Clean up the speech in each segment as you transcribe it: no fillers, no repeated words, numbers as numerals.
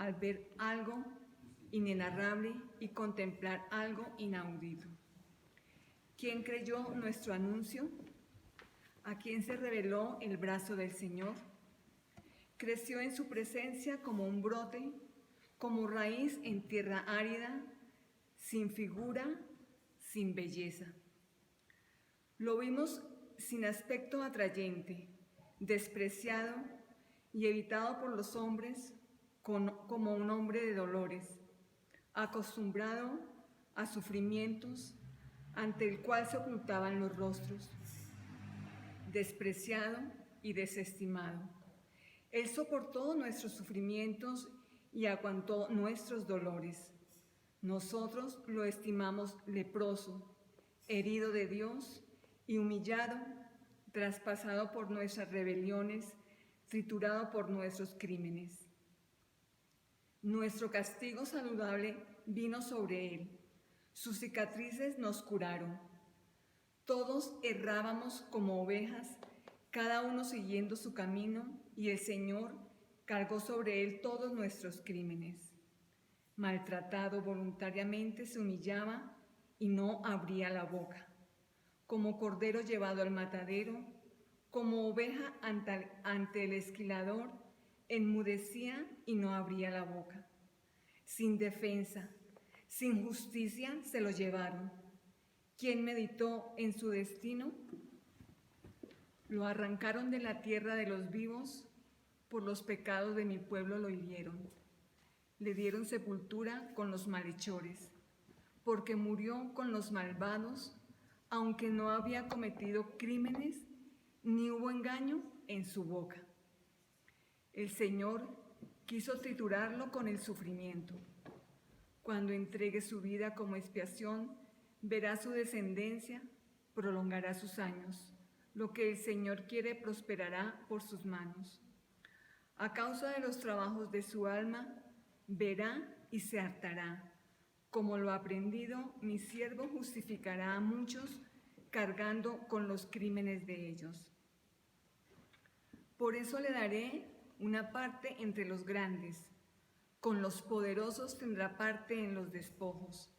al ver algo inenarrable y contemplar algo inaudito. ¿Quién creyó nuestro anuncio? ¿A quién se reveló el brazo del Señor? Creció en su presencia como un brote, como raíz en tierra árida, sin figura, sin belleza. Lo vimos sin aspecto atrayente, despreciado y evitado por los hombres como un hombre de dolores, acostumbrado a sufrimientos ante el cual se ocultaban los rostros, despreciado y desestimado. Él soportó nuestros sufrimientos y aguantó nuestros dolores. Nosotros lo estimamos leproso, herido de Dios y humillado, traspasado por nuestras rebeliones, triturado por nuestros crímenes. Nuestro castigo saludable vino sobre él. Sus cicatrices nos curaron. Todos errábamos como ovejas, cada uno siguiendo su camino, y el Señor cargó sobre él todos nuestros crímenes. Maltratado voluntariamente se humillaba y no abría la boca. Como cordero llevado al matadero, como oveja ante el esquilador, enmudecía y no abría la boca. Sin defensa, sin justicia se lo llevaron. ¿Quién meditó en su destino? Lo arrancaron de la tierra de los vivos, por los pecados de mi pueblo lo hirieron. Le dieron sepultura con los malhechores, porque murió con los malvados, aunque no había cometido crímenes, ni hubo engaño en su boca. El Señor quiso triturarlo con el sufrimiento. Cuando entregue su vida como expiación, verá su descendencia, prolongará sus años. Lo que el Señor quiere prosperará por sus manos. A causa de los trabajos de su alma, verá y se hartará. Como lo aprendido, mi siervo justificará a muchos, cargando con los crímenes de ellos. Por eso le daré una parte entre los grandes, con los poderosos tendrá parte en los despojos,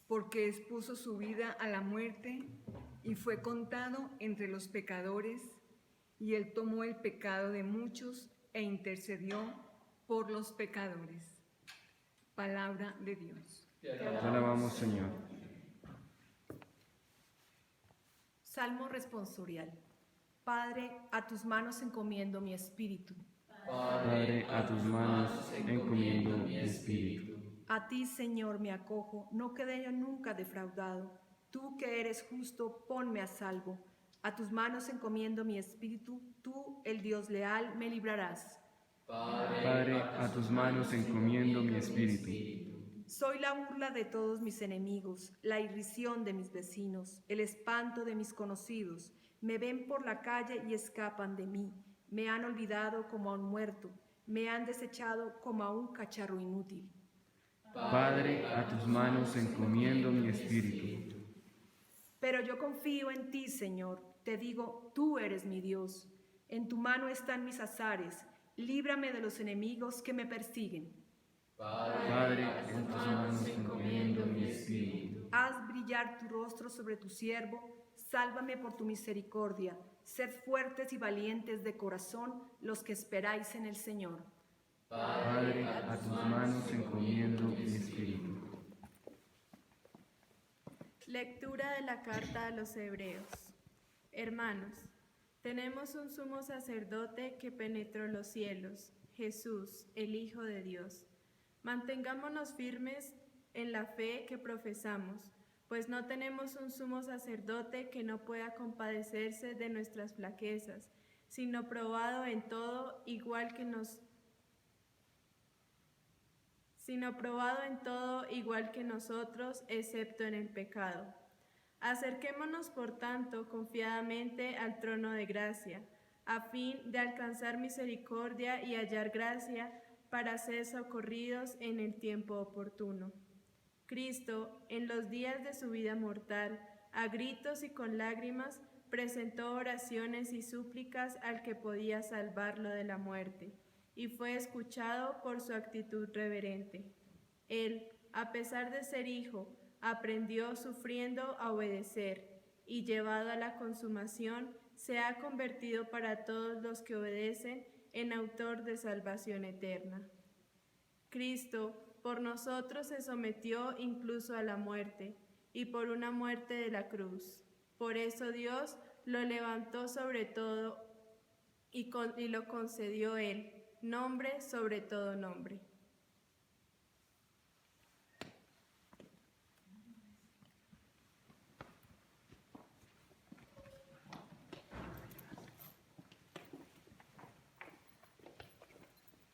porque expuso su vida a la muerte y fue contado entre los pecadores, y él tomó el pecado de muchos e intercedió por los pecadores. Palabra de Dios. Te alabamos, Señor. Salmo responsorial. Padre, a tus manos encomiendo mi espíritu. Padre, a tus manos encomiendo mi espíritu. A ti, Señor, me acojo, no quedé yo nunca defraudado. Tú que eres justo, ponme a salvo. A tus manos encomiendo mi espíritu, tú, el Dios leal, me librarás. Padre, a tus manos encomiendo mi espíritu. Soy la burla de todos mis enemigos, la irrisión de mis vecinos, el espanto de mis conocidos. Me ven por la calle y escapan de mí. Me han olvidado como a un muerto, me han desechado como a un cacharro inútil. Padre, a tus manos encomiendo mi espíritu. Pero yo confío en ti, Señor. Te digo, tú eres mi Dios. En tu mano están mis azares. Líbrame de los enemigos que me persiguen. Padre, en tus manos encomiendo mi espíritu. Haz brillar tu rostro sobre tu siervo. Sálvame por tu misericordia. Sed fuertes y valientes de corazón los que esperáis en el Señor. Padre, a tus manos encomiendo mi espíritu. Lectura de la carta a los Hebreos. Hermanos, tenemos un sumo sacerdote que penetró los cielos, Jesús, el Hijo de Dios. Mantengámonos firmes en la fe que profesamos, pues no tenemos un sumo sacerdote que no pueda compadecerse de nuestras flaquezas, sino probado en todo igual que nosotros, excepto en el pecado. Acerquémonos, por tanto, confiadamente al trono de gracia, a fin de alcanzar misericordia y hallar gracia para ser socorridos en el tiempo oportuno. Cristo, en los días de su vida mortal, a gritos y con lágrimas, presentó oraciones y súplicas al que podía salvarlo de la muerte, y fue escuchado por su actitud reverente. Él, a pesar de ser hijo, aprendió sufriendo a obedecer y llevado a la consumación, se ha convertido para todos los que obedecen en autor de salvación eterna. Cristo por nosotros se sometió incluso a la muerte, y por una muerte de la cruz. Por eso Dios lo levantó sobre todo y lo concedió él, nombre sobre todo nombre.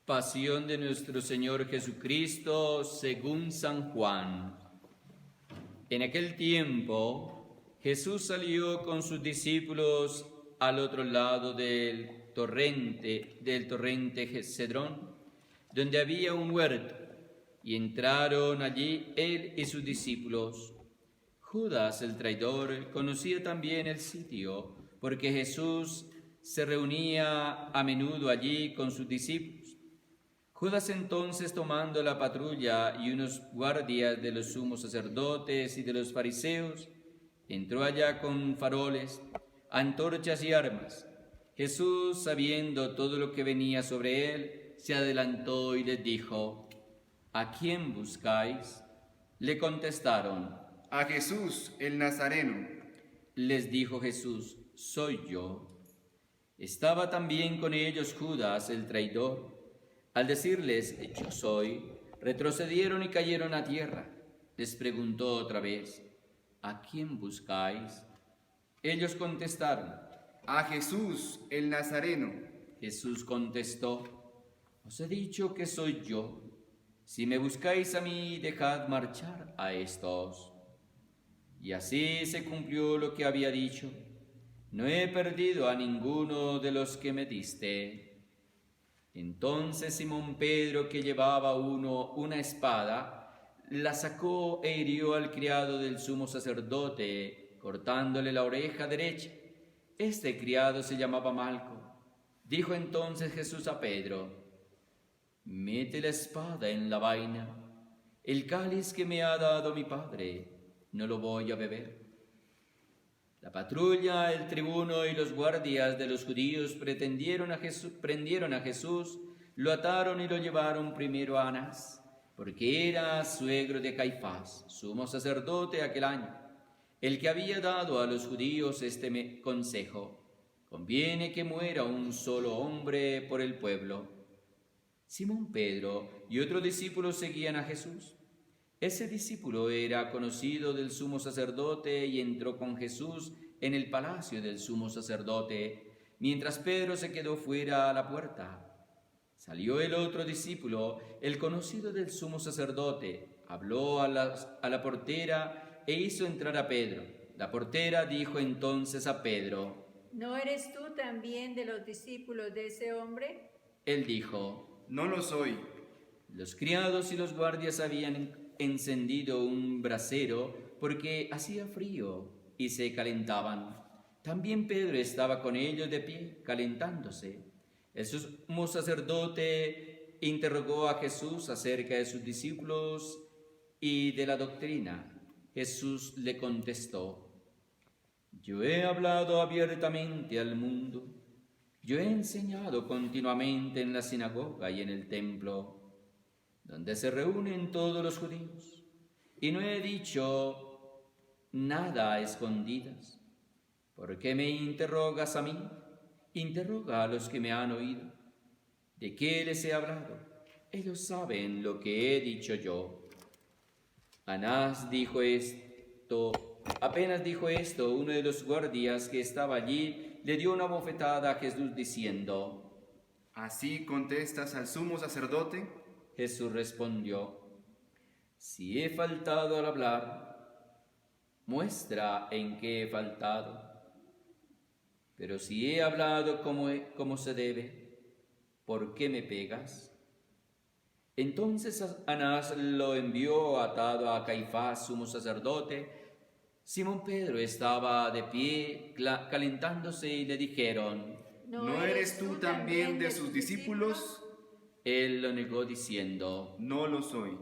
Pasión de nuestro Señor Jesucristo según San Juan. En aquel tiempo, Jesús salió con sus discípulos al otro lado del torrente Cedrón, donde había un huerto, y entraron allí él y sus discípulos. Judas, el traidor, conocía también el sitio, porque Jesús se reunía a menudo allí con sus discípulos. Judas entonces, tomando la patrulla y unos guardias de los sumos sacerdotes y de los fariseos, entró allá con faroles, antorchas y armas. Jesús, sabiendo todo lo que venía sobre él, se adelantó y les dijo: ¿A quién buscáis? Le contestaron: A Jesús, el Nazareno. Les dijo Jesús: soy yo. Estaba también con ellos Judas, el traidor. Al decirles: yo soy, retrocedieron y cayeron a tierra. Les preguntó otra vez: ¿a quién buscáis? Ellos contestaron: A Jesús, el Nazareno. Jesús contestó: os he dicho que soy yo. Si me buscáis a mí, dejad marchar a estos. Y así se cumplió lo que había dicho: no he perdido a ninguno de los que me diste. Entonces Simón Pedro, que llevaba una espada, la sacó e hirió al criado del sumo sacerdote, cortándole la oreja derecha. Este criado se llamaba Malco. Dijo entonces Jesús a Pedro: mete la espada en la vaina. El cáliz que me ha dado mi Padre, no lo voy a beber. La patrulla, el tribuno y los guardias de los judíos prendieron a Jesús, lo ataron y lo llevaron primero a Anás, porque era suegro de Caifás, sumo sacerdote aquel año, el que había dado a los judíos este consejo: conviene que muera un solo hombre por el pueblo. Simón Pedro y otro discípulo seguían a Jesús. Ese discípulo era conocido del sumo sacerdote y entró con Jesús en el palacio del sumo sacerdote, mientras Pedro se quedó fuera a la puerta. Salió el otro discípulo, el conocido del sumo sacerdote, habló a la portera e hizo entrar a Pedro. La portera dijo entonces a Pedro: ¿no eres tú también de los discípulos de ese hombre? Él dijo: No lo soy. Los criados y los guardias habían encendido un brasero porque hacía frío y se calentaban. También Pedro estaba con ellos de pie, calentándose. El sumo sacerdote interrogó a Jesús acerca de sus discípulos y de la doctrina. Jesús le contestó: yo he hablado abiertamente al mundo. Yo he enseñado continuamente en la sinagoga y en el templo, donde se reúnen todos los judíos, y no he dicho nada a escondidas. ¿Por qué me interrogas a mí? Interroga a los que me han oído. ¿De qué les he hablado? Ellos saben lo que he dicho yo. Anás dijo esto. Apenas dijo esto, uno de los guardias que estaba allí le dio una bofetada a Jesús diciendo: ¿así contestas al sumo sacerdote? Jesús respondió: si he faltado al hablar, muestra en qué he faltado. Pero si he hablado como se debe, ¿por qué me pegas? Entonces Anás lo envió atado a Caifás, sumo sacerdote. Simón Pedro estaba de pie calentándose y le dijeron: ¿no eres tú también de sus discípulos? Él lo negó diciendo: No lo soy.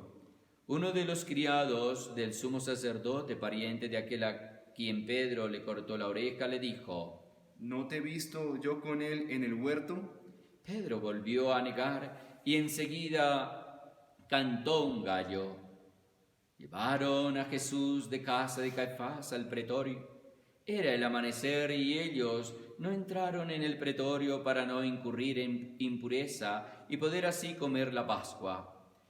Uno de los criados del sumo sacerdote, pariente de aquel a quien Pedro le cortó la oreja, le dijo: ¿No te he visto yo con él en el huerto? Pedro volvió a negar y enseguida cantó un gallo. Llevaron a Jesús de casa de Caifás al pretorio. Era el amanecer y ellos no entraron en el pretorio para no incurrir en impureza y poder así comer la Pascua.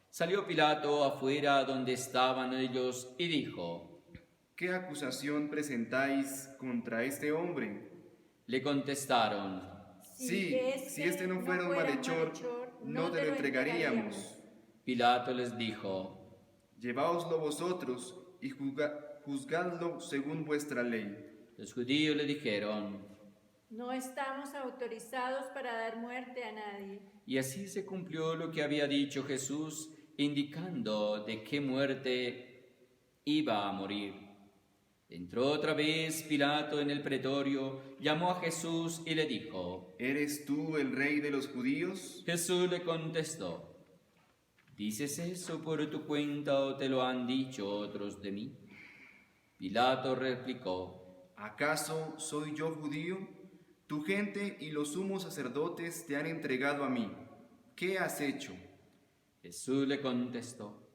Salió Pilato afuera donde estaban ellos y dijo: ¿Qué acusación presentáis contra este hombre? Le contestaron: Sí, si este no fuera un malhechor, no te lo entregaríamos. Pilato les dijo: Lleváoslo vosotros y juzgadlo según vuestra ley. Los judíos le dijeron: No estamos autorizados para dar muerte a nadie. y así se cumplió lo que había dicho Jesús, indicando de qué muerte iba a morir. Entró otra vez Pilato en el pretorio, llamó a Jesús y le dijo: ¿Eres tú el rey de los judíos? Jesús le contestó: ¿Dices eso por tu cuenta o te lo han dicho otros de mí? Pilato replicó: ¿Acaso soy yo judío? Tu gente y los sumos sacerdotes te han entregado a mí. ¿Qué has hecho? Jesús le contestó: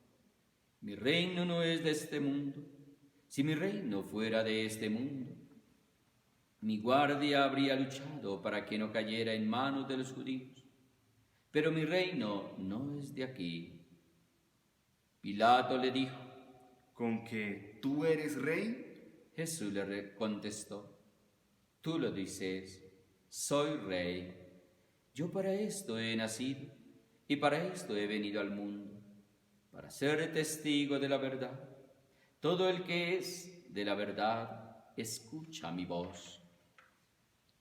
Mi reino no es de este mundo. Si mi reino fuera de este mundo, mi guardia habría luchado para que no cayera en manos de los judíos. Pero mi reino no es de aquí. Pilato le dijo: ¿Con que tú eres rey? Jesús le contestó: Tú lo dices, soy rey. Yo para esto he nacido y para esto he venido al mundo, para ser testigo de la verdad. Todo el que es de la verdad, escucha mi voz.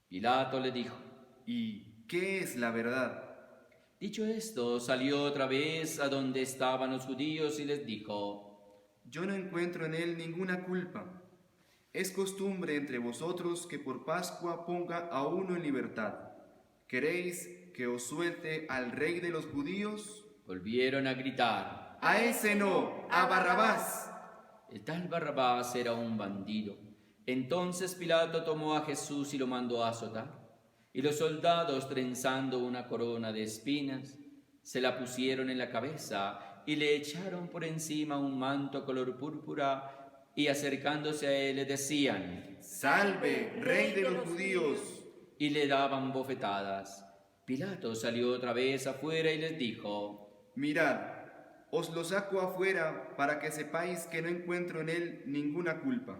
Pilato le dijo: ¿Y qué es la verdad? Dicho esto, salió otra vez a donde estaban los judíos y les dijo: Yo no encuentro en él ninguna culpa. Es costumbre entre vosotros que por Pascua ponga a uno en libertad. ¿Queréis que os suelte al rey de los judíos? Volvieron a gritar: ¡A ese no! ¡A Barrabás! El tal Barrabás era un bandido. Entonces Pilato tomó a Jesús y lo mandó a azotar. Y los soldados, trenzando una corona de espinas, se la pusieron en la cabeza y le echaron por encima un manto color púrpura, y acercándose a él le decían: ¡Salve, rey de los judíos! y le daban bofetadas. Pilato salió otra vez afuera y les dijo: Mirad, os lo saco afuera para que sepáis que no encuentro en él ninguna culpa.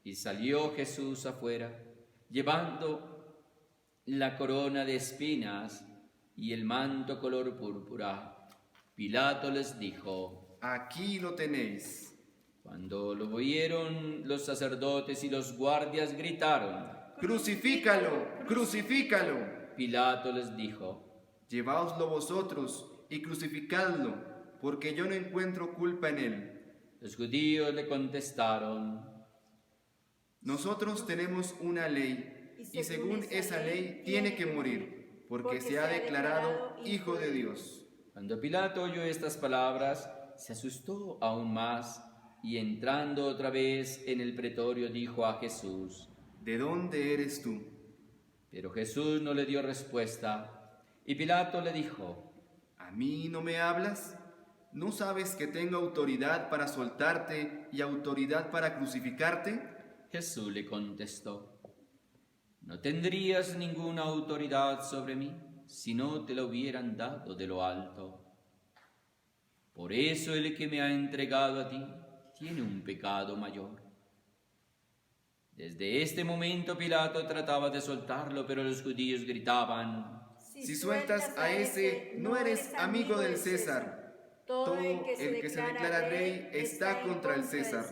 Y salió Jesús afuera, llevando la corona de espinas y el manto color púrpura. Pilato les dijo: Aquí lo tenéis. Cuando lo oyeron, los sacerdotes y los guardias gritaron. ¡Crucifícalo! ¡Crucifícalo! Pilato les dijo: Lleváoslo vosotros y crucificadlo, porque yo no encuentro culpa en él. Los judíos le contestaron: Nosotros tenemos una ley, y según esa ley tiene que morir, porque se ha declarado Hijo de Dios. Cuando Pilato oyó estas palabras, se asustó aún más, y entrando otra vez en el pretorio dijo a Jesús: ¿De dónde eres tú? Pero Jesús no le dio respuesta, y Pilato le dijo: ¿A mí no me hablas? ¿No sabes que tengo autoridad para soltarte y autoridad para crucificarte? Jesús le contestó: No tendrías ninguna autoridad sobre mí si no te la hubieran dado de lo alto. Por eso el que me ha entregado a ti tiene un pecado mayor. Desde este momento Pilato trataba de soltarlo, pero los judíos gritaban: Si sueltas a ese, no eres amigo del César. Todo el que se declara rey está contra el César.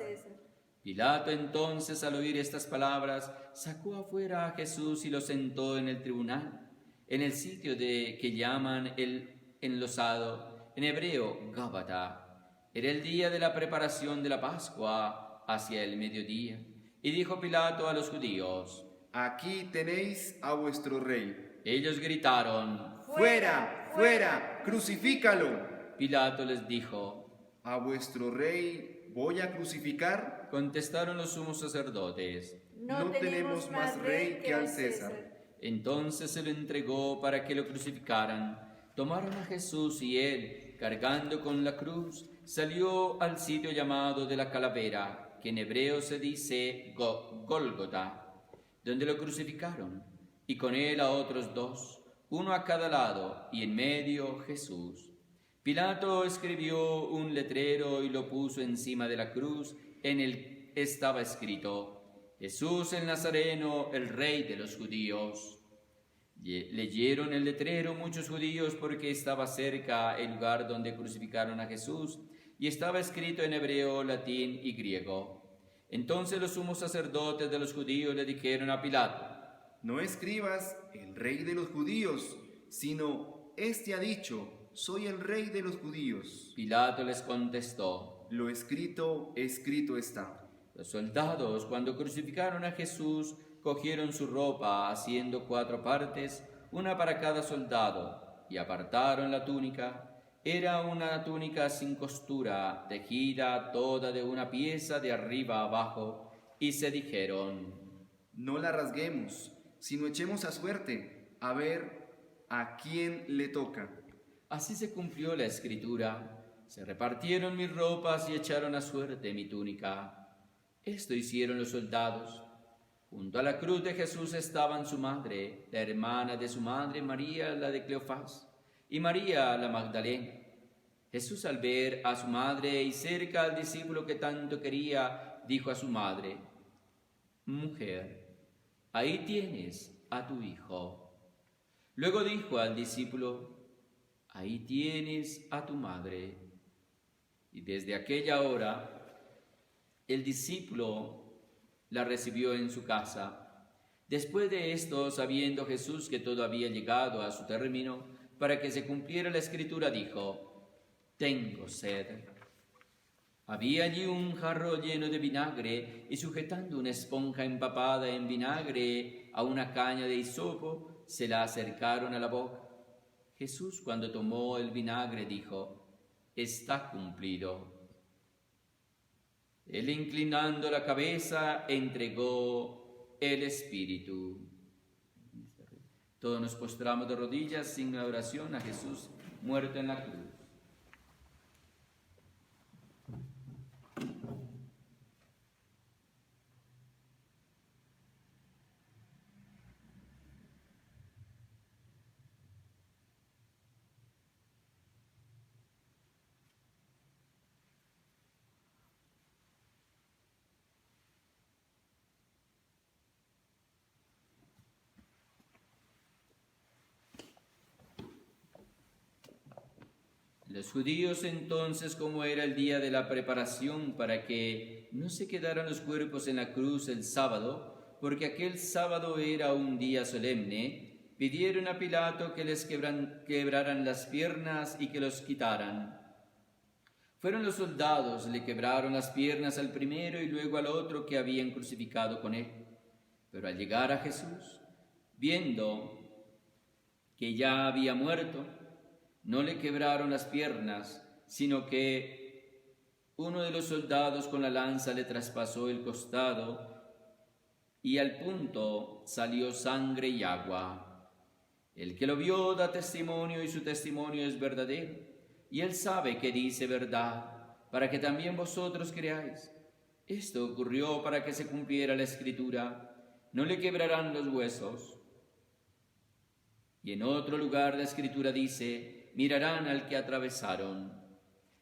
Pilato entonces, al oír estas palabras, sacó afuera a Jesús y lo sentó en el tribunal, en el sitio que llaman el enlosado, en hebreo Gábata. Era el día de la preparación de la Pascua, hacia el mediodía. Y dijo Pilato a los judíos: Aquí tenéis a vuestro rey. Ellos gritaron: ¡Fuera! ¡Fuera! crucifícalo. Pilato les dijo. ¿A vuestro rey voy a crucificar? Contestaron los sumos sacerdotes. No tenemos más rey que al César. Entonces se lo entregó para que lo crucificaran. Tomaron a Jesús y él, cargando con la cruz, salió al sitio llamado de la calavera, que en hebreo se dice Gólgota, donde lo crucificaron, y con él a otros dos, uno a cada lado, y en medio Jesús. Pilato escribió un letrero y lo puso encima de la cruz. En él estaba escrito: Jesús el Nazareno, el Rey de los judíos. Leyeron el letrero muchos judíos porque estaba cerca el lugar donde crucificaron a Jesús, y estaba escrito en hebreo, latín y griego. Entonces los sumos sacerdotes de los judíos le dijeron a Pilato: No escribas el rey de los judíos, sino este ha dicho: soy el rey de los judíos. Pilato les contestó: Lo escrito, escrito está. Los soldados, cuando crucificaron a Jesús, cogieron su ropa, haciendo 4 partes, una para cada soldado, y apartaron la túnica. Era una túnica sin costura, tejida toda de una pieza de arriba a abajo, y se dijeron: No la rasguemos, sino echemos a suerte, a ver a quién le toca. Así se cumplió la escritura: se repartieron mis ropas y echaron a suerte mi túnica. Esto hicieron los soldados. Junto a la cruz de Jesús estaban su madre, la hermana de su madre, María, la de Cleofás, y María, la Magdalena. Jesús, al ver a su madre y cerca al discípulo que tanto quería, dijo a su madre: Mujer, ahí tienes a tu hijo. Luego dijo al discípulo: Ahí tienes a tu madre. Y desde aquella hora, el discípulo la recibió en su casa. Después de esto, sabiendo Jesús que todo había llegado a su término, para que se cumpliera la escritura, dijo: Tengo sed. Había allí un jarro lleno de vinagre, y sujetando una esponja empapada en vinagre a una caña de hisopo, se la acercaron a la boca. Jesús, cuando tomó el vinagre, dijo: Está cumplido. Él, inclinando la cabeza, entregó el Espíritu. Todos nos postramos de rodillas sin la oración a Jesús muerto en la cruz. Los judíos entonces, como era el día de la preparación para que no se quedaran los cuerpos en la cruz el sábado, porque aquel sábado era un día solemne, pidieron a Pilato que les quebraran las piernas y que los quitaran. Fueron los soldados, le quebraron las piernas al primero y luego al otro que habían crucificado con él. Pero al llegar a Jesús, viendo que ya había muerto, no le quebraron las piernas, sino que uno de los soldados con la lanza le traspasó el costado y al punto salió sangre y agua. El que lo vio da testimonio y su testimonio es verdadero, y él sabe que dice verdad, para que también vosotros creáis. Esto ocurrió para que se cumpliera la escritura: no le quebrarán los huesos. Y en otro lugar la escritura dice: mirarán al que atravesaron.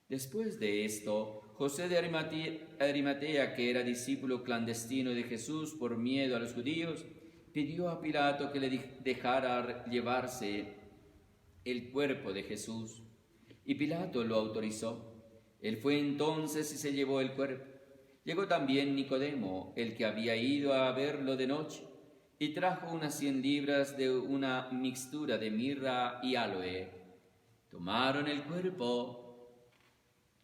Después de esto, José de Arimatea, que era discípulo clandestino de Jesús por miedo a los judíos, pidió a Pilato que le dejara llevarse el cuerpo de Jesús. Y Pilato lo autorizó. Él fue entonces y se llevó el cuerpo. Llegó también Nicodemo, el que había ido a verlo de noche, y trajo unas 100 libras de una mixtura de mirra y aloe. Tomaron el cuerpo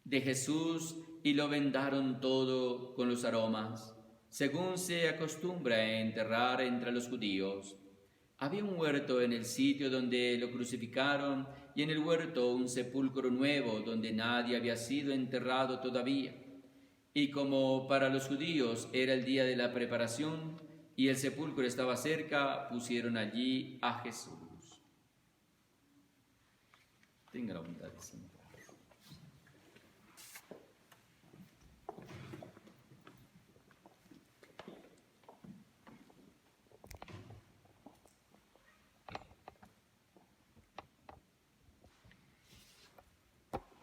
de Jesús y lo vendaron todo con los aromas, según se acostumbra a enterrar entre los judíos. Había un huerto en el sitio donde lo crucificaron, y en el huerto un sepulcro nuevo donde nadie había sido enterrado todavía. Y como para los judíos era el día de la preparación y el sepulcro estaba cerca, pusieron allí a Jesús. Tenga la bondad de sentar.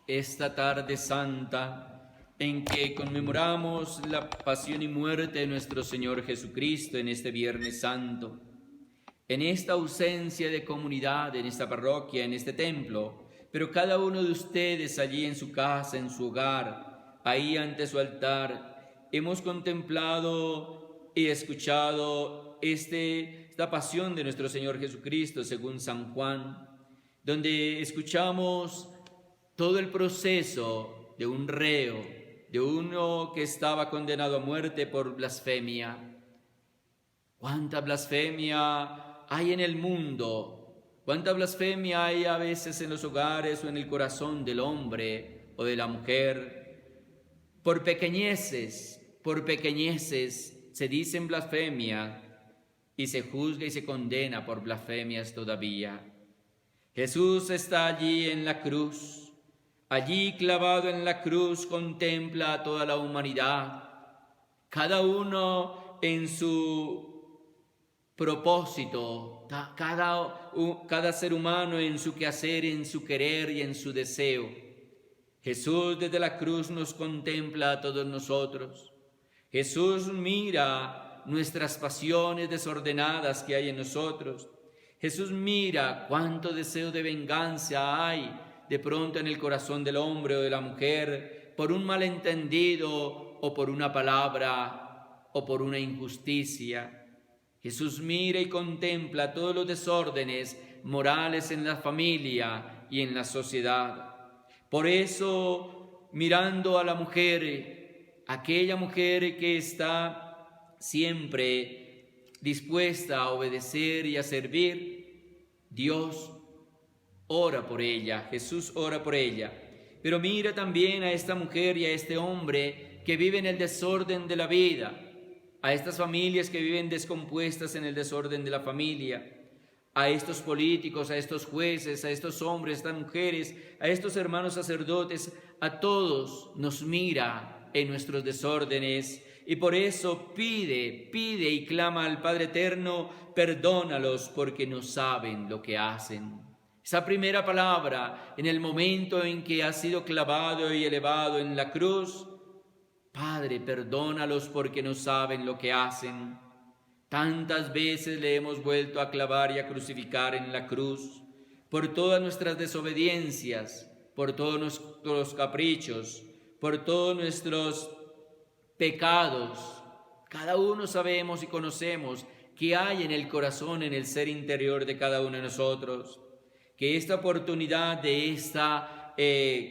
Esta tarde santa, en que conmemoramos la pasión y muerte de nuestro Señor Jesucristo en este Viernes Santo, en esta ausencia de comunidad, en esta parroquia, en este templo, pero cada uno de ustedes allí en su casa, en su hogar, ahí ante su altar, hemos contemplado y escuchado esta pasión de nuestro Señor Jesucristo según San Juan, donde escuchamos todo el proceso de un reo, de uno que estaba condenado a muerte por blasfemia. ¿Cuánta blasfemia hay en el mundo? ¿Cuánta blasfemia hay a veces en los hogares o en el corazón del hombre o de la mujer? Por pequeñeces se dicen blasfemia y se juzga y se condena por blasfemias todavía. Jesús está allí en la cruz. Allí clavado en la cruz contempla a toda la humanidad, cada uno en su propósito, cada ser humano en su quehacer, en su querer y en su deseo. Jesús desde la cruz nos contempla a todos nosotros. Jesús mira nuestras pasiones desordenadas que hay en nosotros. Jesús mira cuánto deseo de venganza hay de pronto en el corazón del hombre o de la mujer, por un malentendido o por una palabra o por una injusticia. Jesús mira y contempla todos los desórdenes morales en la familia y en la sociedad. Por eso, mirando a la mujer, aquella mujer que está siempre dispuesta a obedecer y a servir, Dios ora por ella, Jesús ora por ella. Pero mira también a esta mujer y a este hombre que vive en el desorden de la vida, a estas familias que viven descompuestas en el desorden de la familia, a estos políticos, a estos jueces, a estos hombres, a estas mujeres, a estos hermanos sacerdotes, a todos nos mira en nuestros desórdenes y por eso pide y clama al Padre Eterno, perdónalos porque no saben lo que hacen. Esa primera palabra, en el momento en que ha sido clavado y elevado en la cruz, Padre, perdónalos porque no saben lo que hacen. Tantas veces le hemos vuelto a clavar y a crucificar en la cruz, por todas nuestras desobediencias, por todos nuestros caprichos, por todos nuestros pecados. Cada uno sabemos y conocemos qué hay en el corazón, en el ser interior de cada uno de nosotros. Que esta oportunidad de esta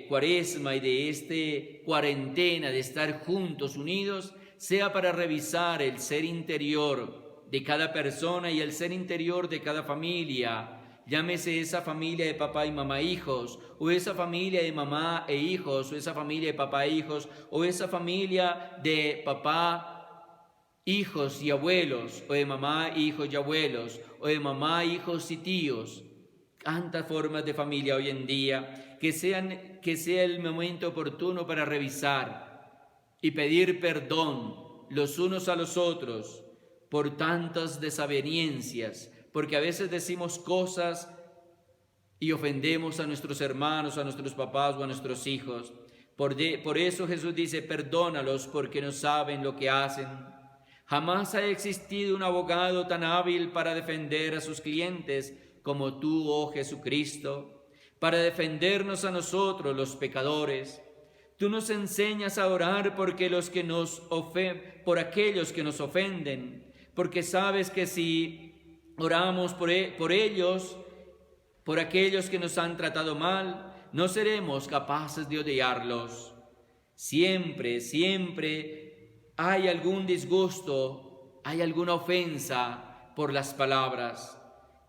cuaresma y de esta cuarentena, de estar juntos, unidos, sea para revisar el ser interior de cada persona y el ser interior de cada familia. Llámese esa familia de papá y mamá hijos, o esa familia de mamá e hijos, o esa familia de papá e hijos, o esa familia de papá, hijos y abuelos, o de mamá, hijos y abuelos, o de mamá, hijos y tíos. Tantas formas de familia hoy en día, que sea el momento oportuno para revisar y pedir perdón los unos a los otros por tantas desavenencias, porque a veces decimos cosas y ofendemos a nuestros hermanos, a nuestros papás o a nuestros hijos. Por eso Jesús dice, perdónalos porque no saben lo que hacen. Jamás ha existido un abogado tan hábil para defender a sus clientes como tú, oh Jesucristo, para defendernos a nosotros los pecadores. Tú nos enseñas a orar por aquellos que nos ofenden, porque sabes que si oramos por ellos, por aquellos que nos han tratado mal, no seremos capaces de odiarlos. Siempre hay algún disgusto, hay alguna ofensa por las palabras.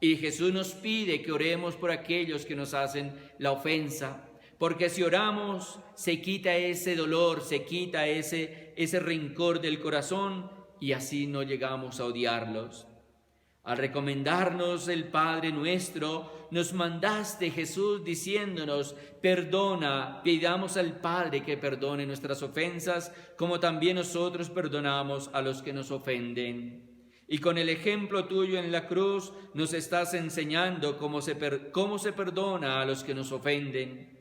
Y Jesús nos pide que oremos por aquellos que nos hacen la ofensa, porque si oramos se quita ese dolor, se quita ese rencor del corazón y así no llegamos a odiarlos. Al recomendarnos el Padre Nuestro, nos mandaste, Jesús, diciéndonos: perdona, pidamos al Padre que perdone nuestras ofensas, como también nosotros perdonamos a los que nos ofenden. Y con el ejemplo tuyo en la cruz nos estás enseñando cómo se perdona a los que nos ofenden.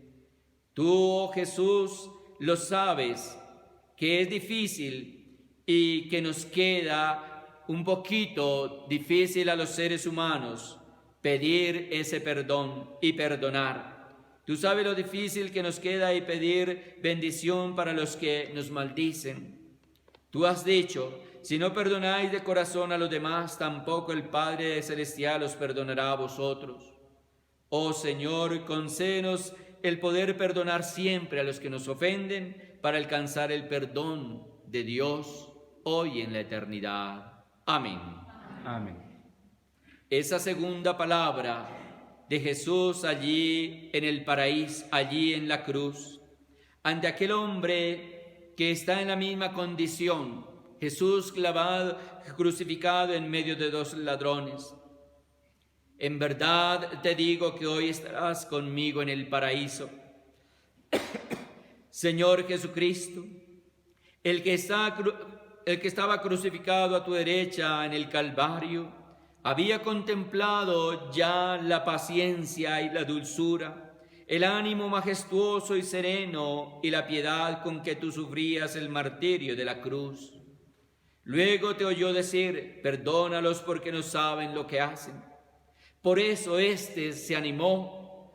Tú, oh Jesús, lo sabes, que es difícil y que nos queda un poquito difícil a los seres humanos pedir ese perdón y perdonar. Tú sabes lo difícil que nos queda y pedir bendición para los que nos maldicen. Tú has dicho: si no perdonáis de corazón a los demás, tampoco el Padre Celestial os perdonará a vosotros. Oh Señor, concédenos el poder perdonar siempre a los que nos ofenden para alcanzar el perdón de Dios hoy en la eternidad. Amén. Amén. Esa segunda palabra de Jesús allí en el paraíso, allí en la cruz, ante aquel hombre que está en la misma condición, Jesús clavado, crucificado en medio de dos ladrones. En verdad te digo que hoy estarás conmigo en el paraíso. Señor Jesucristo, el que estaba crucificado a tu derecha en el Calvario, había contemplado ya la paciencia y la dulzura, el ánimo majestuoso y sereno y la piedad con que tú sufrías el martirio de la cruz. Luego te oyó decir: perdónalos porque no saben lo que hacen. Por eso se animó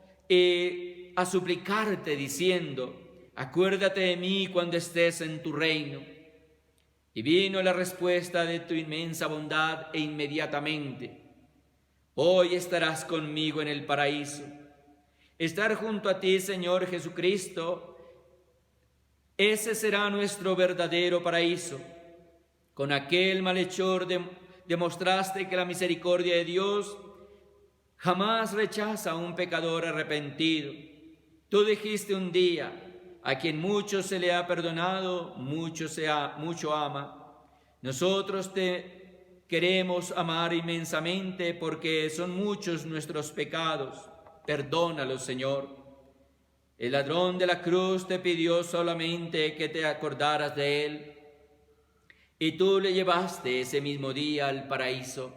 a suplicarte diciendo: acuérdate de mí cuando estés en tu reino. Y vino la respuesta de tu inmensa bondad e inmediatamente: hoy estarás conmigo en el paraíso. Estar junto a ti, Señor Jesucristo, ese será nuestro verdadero paraíso. Con aquel malhechor demostraste que la misericordia de Dios jamás rechaza a un pecador arrepentido. Tú dijiste un día: a quien mucho se le ha perdonado, mucho ama. Nosotros te queremos amar inmensamente porque son muchos nuestros pecados. Perdónalos, Señor. El ladrón de la cruz te pidió solamente que te acordaras de él, y tú le llevaste ese mismo día al paraíso,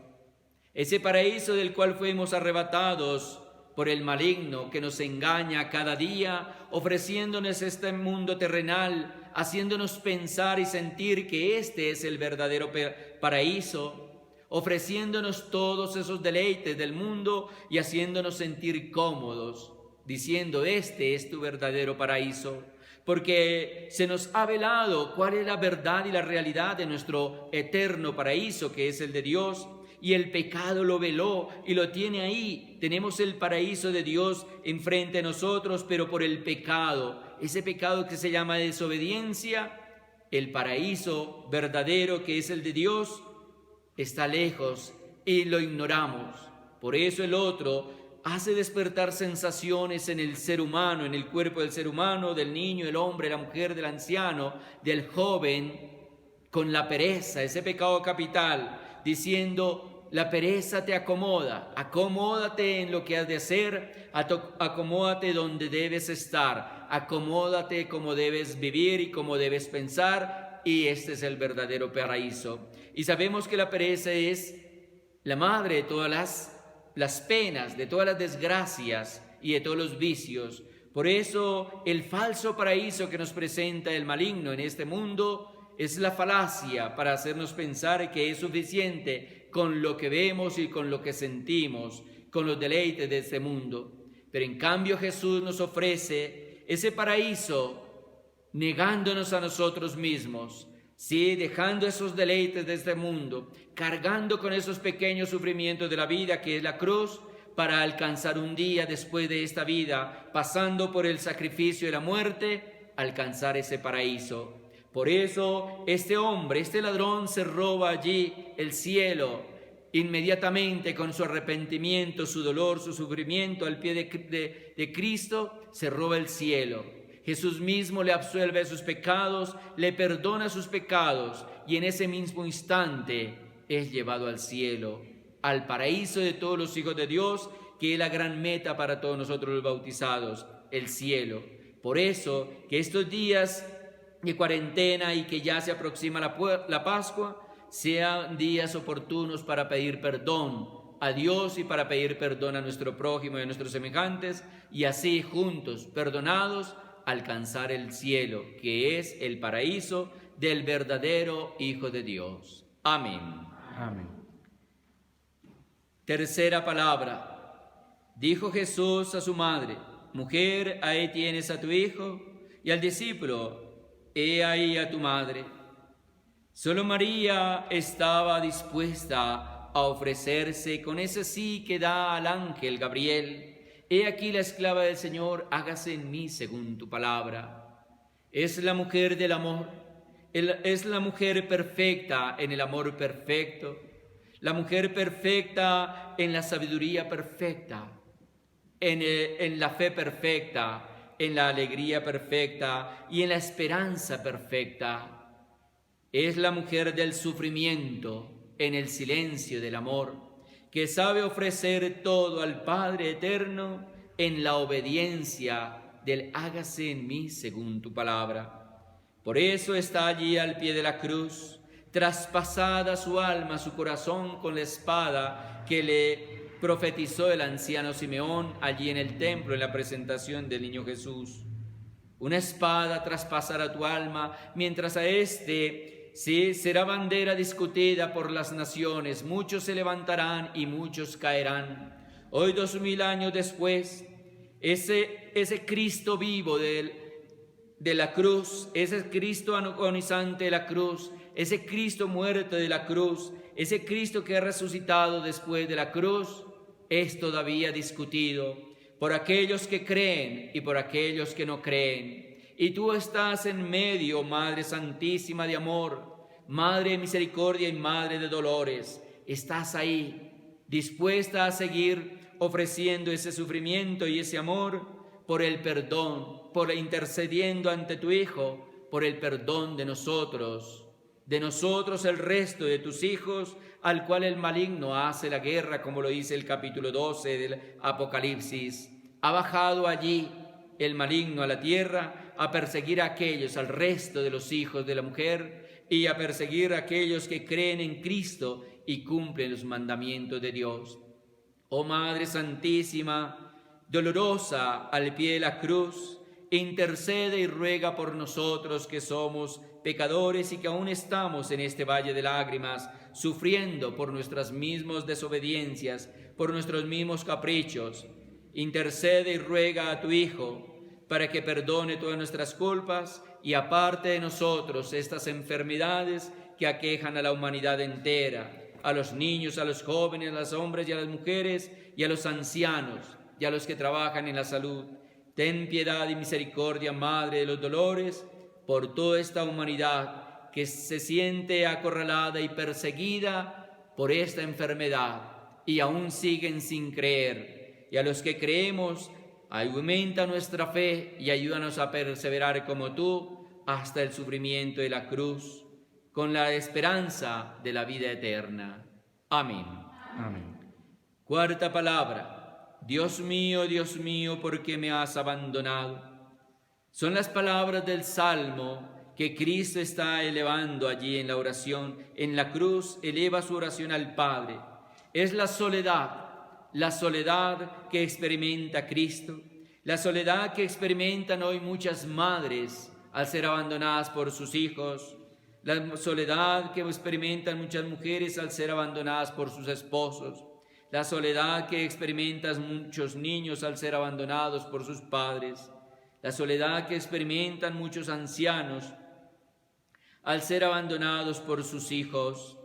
ese paraíso del cual fuimos arrebatados por el maligno que nos engaña cada día, ofreciéndonos este mundo terrenal, haciéndonos pensar y sentir que este es el verdadero paraíso, ofreciéndonos todos esos deleites del mundo y haciéndonos sentir cómodos, diciendo: este es tu verdadero paraíso. Porque se nos ha velado cuál es la verdad y la realidad de nuestro eterno paraíso, que es el de Dios, y el pecado lo veló y lo tiene ahí. Tenemos el paraíso de Dios enfrente de nosotros, pero por el pecado, ese pecado que se llama desobediencia, el paraíso verdadero que es el de Dios está lejos y lo ignoramos. Por eso el otro hace despertar sensaciones en el ser humano, en el cuerpo del ser humano, del niño, el hombre, la mujer, del anciano, del joven, con la pereza, ese pecado capital, diciendo: la pereza te acomoda, acomódate en lo que has de hacer, acomódate donde debes estar, acomódate como debes vivir y como debes pensar, y este es el verdadero paraíso. Y sabemos que la pereza es la madre de todas las penas, de todas las desgracias y de todos los vicios. Por eso el falso paraíso que nos presenta el maligno en este mundo es la falacia para hacernos pensar que es suficiente con lo que vemos y con lo que sentimos, con los deleites de este mundo. Pero en cambio Jesús nos ofrece ese paraíso negándonos a nosotros mismos, sí, dejando esos deleites de este mundo, cargando con esos pequeños sufrimientos de la vida que es la cruz, para alcanzar un día después de esta vida, pasando por el sacrificio y la muerte, alcanzar ese paraíso. Por eso este hombre, este ladrón, se roba allí el cielo inmediatamente con su arrepentimiento, su dolor, su sufrimiento al pie de Cristo, se roba el cielo. Jesús mismo le absuelve de sus pecados, le perdona sus pecados y en ese mismo instante es llevado al cielo, al paraíso de todos los hijos de Dios, que es la gran meta para todos nosotros los bautizados, el cielo. Por eso que estos días de cuarentena y que ya se aproxima la Pascua, sean días oportunos para pedir perdón a Dios y para pedir perdón a nuestro prójimo y a nuestros semejantes, y así juntos, perdonados, alcanzar el cielo, que es el paraíso del verdadero Hijo de Dios. Amén. Amén. Tercera palabra. Dijo Jesús a su madre: mujer, ahí tienes a tu hijo, y al discípulo: he ahí a tu madre. Solo María estaba dispuesta a ofrecerse con ese sí que da al ángel Gabriel: he aquí la esclava del Señor, hágase en mí según tu palabra. Es la mujer del amor, es la mujer perfecta en el amor perfecto, la mujer perfecta en la sabiduría perfecta, en la fe perfecta, en la alegría perfecta y en la esperanza perfecta. Es la mujer del sufrimiento en el silencio del amor, que sabe ofrecer todo al Padre eterno en la obediencia del hágase en mí según tu palabra. Por eso está allí al pie de la cruz, traspasada su alma, su corazón con la espada que le profetizó el anciano Simeón allí en el templo en la presentación del niño Jesús. Una espada traspasará tu alma, mientras a sí, será bandera discutida por las naciones. Muchos se levantarán y muchos caerán. Hoy, 2000 años después, ese Cristo vivo de la cruz, ese Cristo agonizante de la cruz, ese Cristo muerto de la cruz, ese Cristo que ha resucitado después de la cruz, es todavía discutido por aquellos que creen y por aquellos que no creen. Y tú estás en medio, Madre Santísima de amor, Madre de misericordia y Madre de dolores. Estás ahí, dispuesta a seguir ofreciendo ese sufrimiento y ese amor por el perdón, por intercediendo ante tu Hijo, por el perdón de nosotros el resto de tus hijos, al cual el maligno hace la guerra, como lo dice el capítulo 12 del Apocalipsis. Ha bajado allí el maligno a la tierra a perseguir a aquellos, al resto de los hijos de la mujer, y a perseguir a aquellos que creen en Cristo y cumplen los mandamientos de Dios. Oh Madre Santísima, dolorosa al pie de la cruz, intercede y ruega por nosotros que somos pecadores y que aún estamos en este valle de lágrimas, sufriendo por nuestras mismas desobediencias, por nuestros mismos caprichos. Intercede y ruega a tu Hijo para que perdone todas nuestras culpas y aparte de nosotros estas enfermedades que aquejan a la humanidad entera, a los niños, a los jóvenes, a los hombres y a las mujeres, y a los ancianos, y a los que trabajan en la salud. Ten piedad y misericordia, Madre de los dolores, por toda esta humanidad que se siente acorralada y perseguida por esta enfermedad y aún siguen sin creer. Y a los que creemos, aumenta nuestra fe y ayúdanos a perseverar como tú hasta el sufrimiento de la cruz, con la esperanza de la vida eterna. Amén. Amén. Cuarta palabra. Dios mío, ¿por qué me has abandonado? Son las palabras del Salmo que Cristo está elevando allí en la oración. En la cruz eleva su oración al Padre. Es la soledad que experimenta Cristo, la soledad que experimentan hoy muchas madres al ser abandonadas por sus hijos, la soledad que experimentan muchas mujeres al ser abandonadas por sus esposos, la soledad que experimentan muchos niños al ser abandonados por sus padres, la soledad que experimentan muchos ancianos al ser abandonados por sus hijos,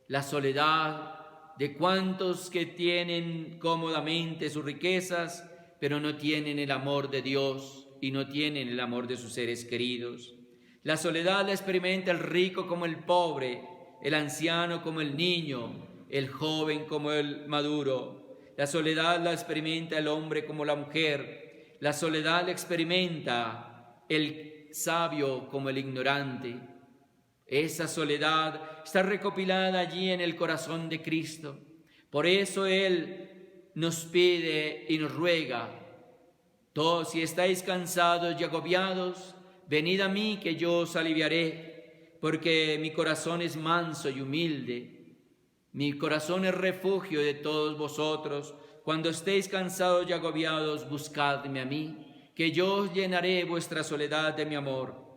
la soledad de cuantos que tienen cómodamente sus riquezas, pero no tienen el amor de Dios y no tienen el amor de sus seres queridos. La soledad la experimenta el rico como el pobre, el anciano como el niño, el joven como el maduro. La soledad la experimenta el hombre como la mujer. La soledad la experimenta el sabio como el ignorante. Esa soledad está recopilada allí en el corazón de Cristo. Por eso Él nos pide y nos ruega: todos, si estáis cansados y agobiados, venid a mí que yo os aliviaré, porque mi corazón es manso y humilde. Mi corazón es refugio de todos vosotros. Cuando estéis cansados y agobiados, buscadme a mí, que yo os llenaré vuestra soledad de mi amor.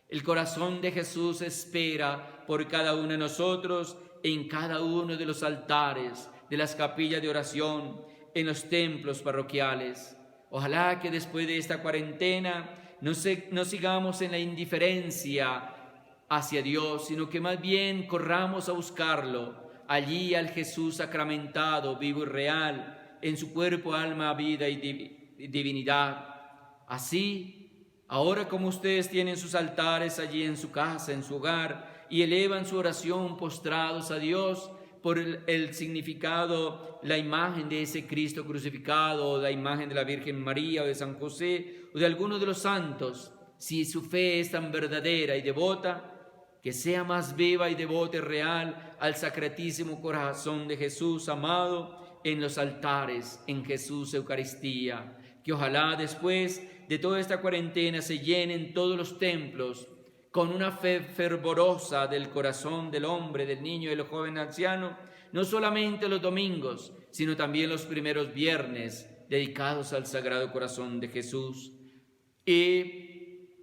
El corazón de Jesús espera por cada uno de nosotros en cada uno de los altares, de las capillas de oración, en los templos parroquiales. Ojalá que después de esta cuarentena no sigamos en la indiferencia hacia Dios, sino que más bien corramos a buscarlo, allí al Jesús sacramentado, vivo y real, en su cuerpo, alma, vida y divinidad. Así, ahora como ustedes tienen sus altares allí en su casa, en su hogar, y elevan su oración postrados a Dios por el significado, la imagen de ese Cristo crucificado, o la imagen de la Virgen María, o de San José, o de alguno de los santos, si su fe es tan verdadera y devota, que sea más viva y devota y real al sacratísimo corazón de Jesús amado en los altares, en Jesús Eucaristía. Que ojalá después de toda esta cuarentena se llenen todos los templos con una fe fervorosa del corazón del hombre, del niño y del joven anciano, no solamente los domingos, sino también los primeros viernes dedicados al Sagrado Corazón de Jesús, y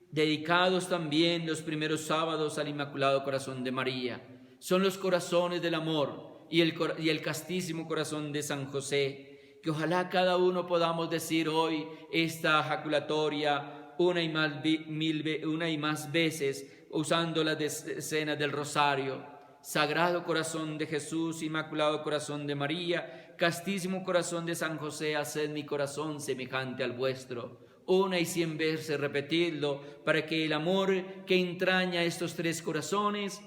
dedicados también los primeros sábados al Inmaculado Corazón de María. Son los corazones del amor y el castísimo corazón de San José. Que ojalá cada uno podamos decir hoy esta jaculatoria una y más veces, usando la escena del rosario. Sagrado Corazón de Jesús, Inmaculado Corazón de María, castísimo corazón de San José, haced mi corazón semejante al vuestro. Una y 100 veces repetidlo, para que el amor que entraña estos tres corazones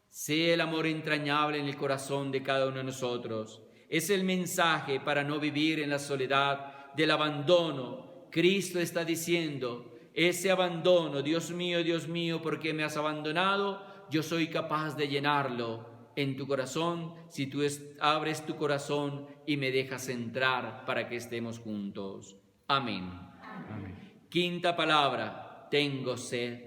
sea el amor entrañable en el corazón de cada uno de nosotros. Es el mensaje para no vivir en la soledad del abandono. Cristo está diciendo, ese abandono, Dios mío, ¿por qué me has abandonado? Yo soy capaz de llenarlo en tu corazón si tú abres tu corazón y me dejas entrar para que estemos juntos. Amén. Amén. Quinta palabra, tengo sed.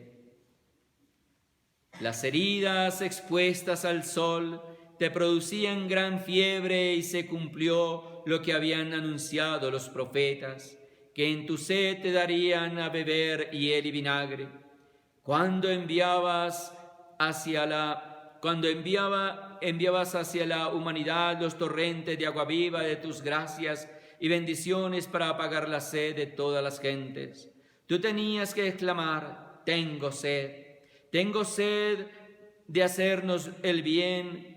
Las heridas expuestas al sol te producían gran fiebre y se cumplió lo que habían anunciado los profetas, que en tu sed te darían a beber hiel y vinagre. Cuando enviabas hacia la humanidad los torrentes de agua viva de tus gracias y bendiciones para apagar la sed de todas las gentes, tú tenías que exclamar, tengo sed de hacernos el bien.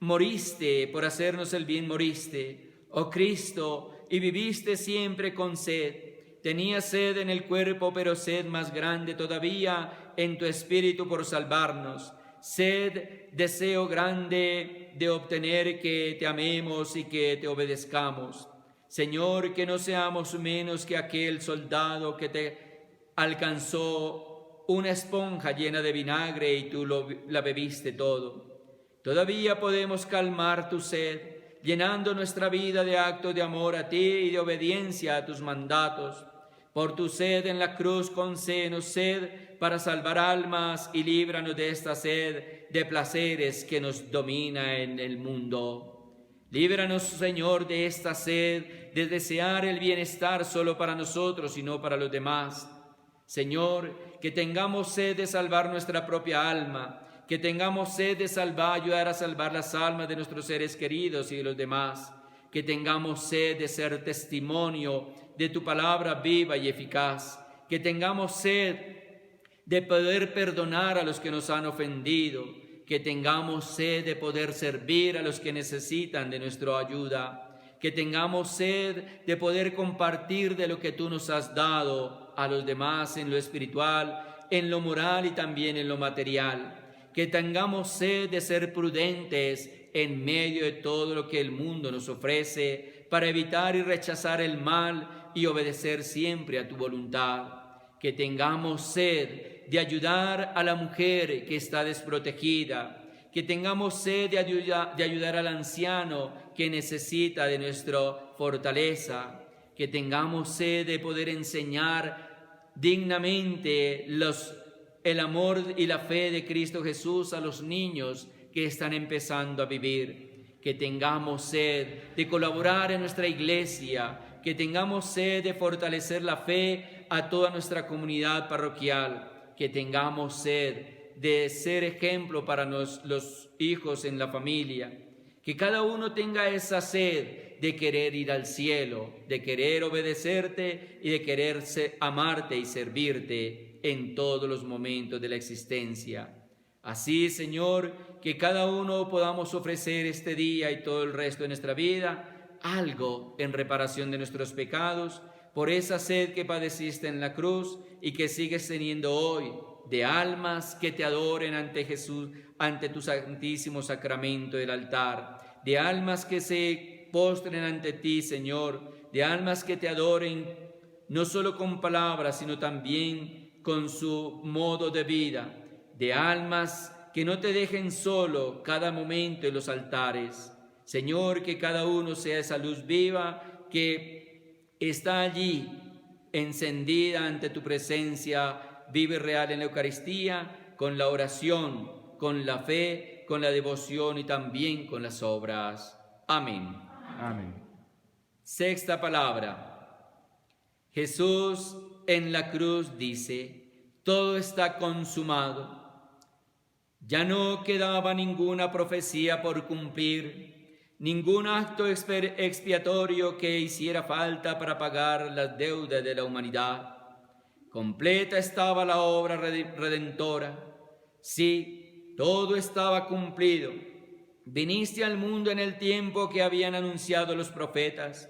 Moriste, por hacernos el bien moriste, oh Cristo, y viviste siempre con sed. Tenías sed en el cuerpo, pero sed más grande todavía en tu espíritu por salvarnos. Sed, deseo grande de obtener que te amemos y que te obedezcamos. Señor, que no seamos menos que aquel soldado que te alcanzó una esponja llena de vinagre y tú la bebiste todo. Todavía podemos calmar tu sed, llenando nuestra vida de actos de amor a ti y de obediencia a tus mandatos. Por tu sed en la cruz concédenos sed para salvar almas y líbranos de esta sed de placeres que nos domina en el mundo. Líbranos, Señor, de esta sed de desear el bienestar solo para nosotros y no para los demás. Señor, que tengamos sed de salvar nuestra propia alma, que tengamos sed de ayudar a salvar las almas de nuestros seres queridos y de los demás, que tengamos sed de ser testimonio de tu palabra viva y eficaz, que tengamos sed de poder perdonar a los que nos han ofendido, que tengamos sed de poder servir a los que necesitan de nuestra ayuda, que tengamos sed de poder compartir de lo que tú nos has dado a los demás en lo espiritual, en lo moral y también en lo material. Que tengamos sed de ser prudentes en medio de todo lo que el mundo nos ofrece, para evitar y rechazar el mal y obedecer siempre a tu voluntad. Que tengamos sed de ayudar a la mujer que está desprotegida, que tengamos sed de ayudar al anciano que necesita de nuestra fortaleza, que tengamos sed de poder enseñar dignamente el amor y la fe de Cristo Jesús a los niños que están empezando a vivir, que tengamos sed de colaborar en nuestra iglesia, que tengamos sed de fortalecer la fe a toda nuestra comunidad parroquial, que tengamos sed de ser ejemplo para los hijos en la familia, que cada uno tenga esa sed de querer ir al cielo, de querer obedecerte y de querer amarte y servirte en todos los momentos de la existencia. Así, Señor, que cada uno podamos ofrecer este día y todo el resto de nuestra vida algo en reparación de nuestros pecados, por esa sed que padeciste en la cruz y que sigues teniendo hoy, de almas que te adoren ante Jesús, ante tu santísimo sacramento del altar, de almas que se postren ante ti, Señor, de almas que te adoren no solo con palabras, sino también con su modo de vida, de almas que no te dejen solo cada momento en los altares. Señor, que cada uno sea esa luz viva que está allí encendida ante tu presencia, vive real en la Eucaristía, con la oración, con la fe, con la devoción y también con las obras. Amén. Amén. Sexta palabra. Jesús en la cruz dice: todo está consumado. Ya no quedaba ninguna profecía por cumplir, ningún acto expiatorio que hiciera falta para pagar las deudas de la humanidad. Completa estaba la obra redentora. Sí, todo estaba cumplido. Viniste al mundo en el tiempo que habían anunciado los profetas.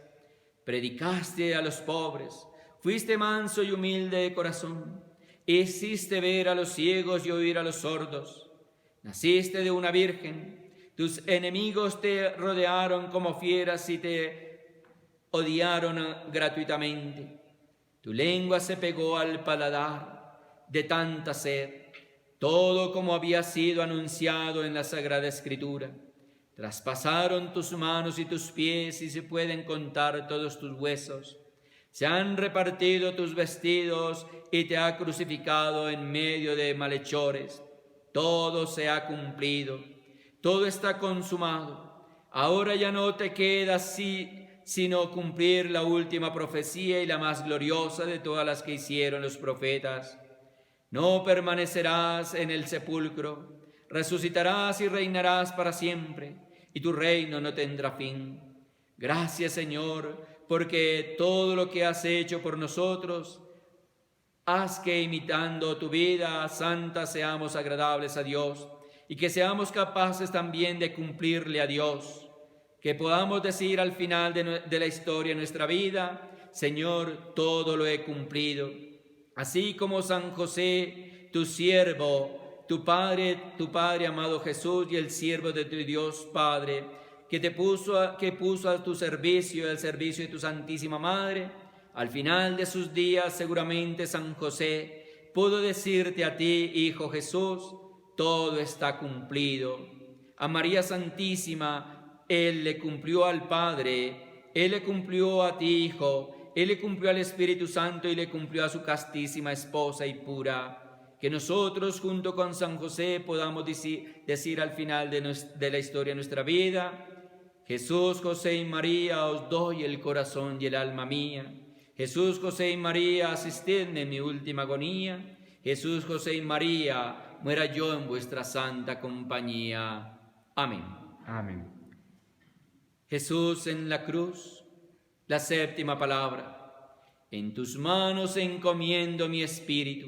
Predicaste a los pobres. Fuiste manso y humilde de corazón. Hiciste ver a los ciegos y oír a los sordos. Naciste de una virgen. Tus enemigos te rodearon como fieras y te odiaron gratuitamente. Tu lengua se pegó al paladar de tanta sed, todo como había sido anunciado en la Sagrada Escritura. Traspasaron tus manos y tus pies y se pueden contar todos tus huesos. Se han repartido tus vestidos y te ha crucificado en medio de malhechores. Todo se ha cumplido, todo está consumado. Ahora ya no te queda sino cumplir la última profecía y la más gloriosa de todas las que hicieron los profetas. No permanecerás en el sepulcro, resucitarás y reinarás para siempre, y tu reino no tendrá fin. Gracias, Señor, porque todo lo que has hecho por nosotros, haz que imitando tu vida santa seamos agradables a Dios, y que seamos capaces también de cumplirle a Dios. Que podamos decir al final de la historia de nuestra vida: Señor, todo lo he cumplido. Así como San José, tu siervo, tu Padre amado Jesús y el siervo de tu Dios Padre, que puso a tu servicio, al servicio de tu Santísima Madre, al final de sus días seguramente San José pudo decirte a ti, Hijo Jesús: todo está cumplido. A María Santísima, Él le cumplió al Padre, Él le cumplió a ti, Hijo, Él le cumplió al Espíritu Santo y le cumplió a su castísima esposa y pura. Que nosotros, junto con San José, podamos decir al final de la historia de nuestra vida: Jesús, José y María, os doy el corazón y el alma mía. Jesús, José y María, asistidme en mi última agonía. Jesús, José y María, muera yo en vuestra santa compañía. Amén. Amén. Jesús en la cruz, la séptima palabra. En tus manos encomiendo mi espíritu.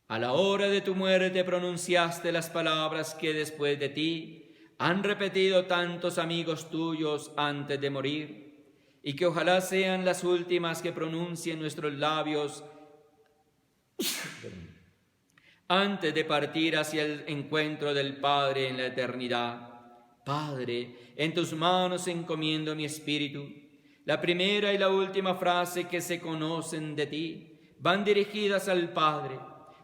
A la hora de tu muerte pronunciaste las palabras que después de ti han repetido tantos amigos tuyos antes de morir, y que ojalá sean las últimas que pronuncien nuestros labios antes de partir hacia el encuentro del Padre en la eternidad. Padre, en tus manos encomiendo mi espíritu. La primera y la última frase que se conocen de ti van dirigidas al Padre.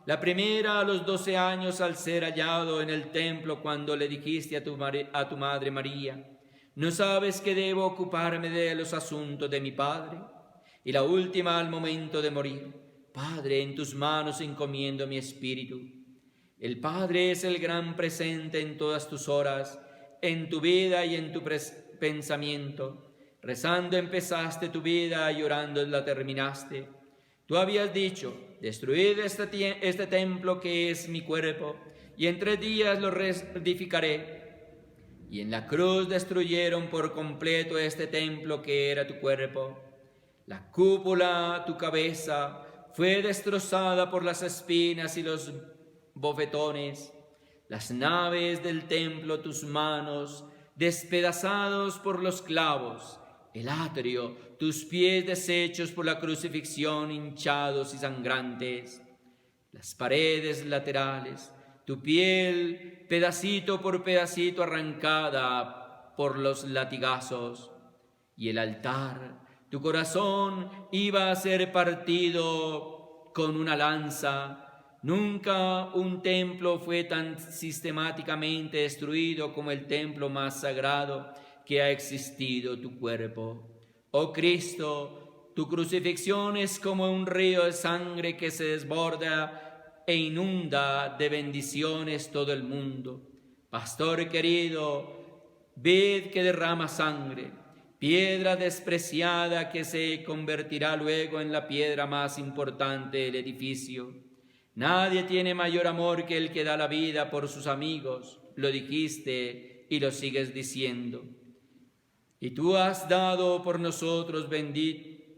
La primera a los 12 años al ser hallado en el templo cuando le dijiste a tu madre María, ¿no sabes que debo ocuparme de los asuntos de mi Padre? Y la última al momento de morir, Padre, en tus manos encomiendo mi espíritu. El Padre es el gran presente en todas tus horas, en tu vida y en tu pensamiento. Rezando empezaste tu vida y orando la terminaste. Tú habías dicho, destruid este templo que es mi cuerpo, y en 3 días lo reedificaré. Y en la cruz destruyeron por completo este templo que era tu cuerpo. La cúpula, tu cabeza, fue destrozada por las espinas y los bofetones. Las naves del templo, tus manos, despedazados por los clavos. El atrio, tus pies deshechos por la crucifixión, hinchados y sangrantes. Las paredes laterales, tu piel, pedacito por pedacito arrancada por los latigazos. Y el altar, tu corazón iba a ser partido con una lanza. Nunca un templo fue tan sistemáticamente destruido como el templo más sagrado que ha existido, tu cuerpo. Oh Cristo, tu crucifixión es como un río de sangre que se desborda e inunda de bendiciones todo el mundo. Pastor querido, ved que derrama sangre, piedra despreciada que se convertirá luego en la piedra más importante del edificio. Nadie tiene mayor amor que el que da la vida por sus amigos, lo dijiste y lo sigues diciendo. Y tú has dado por nosotros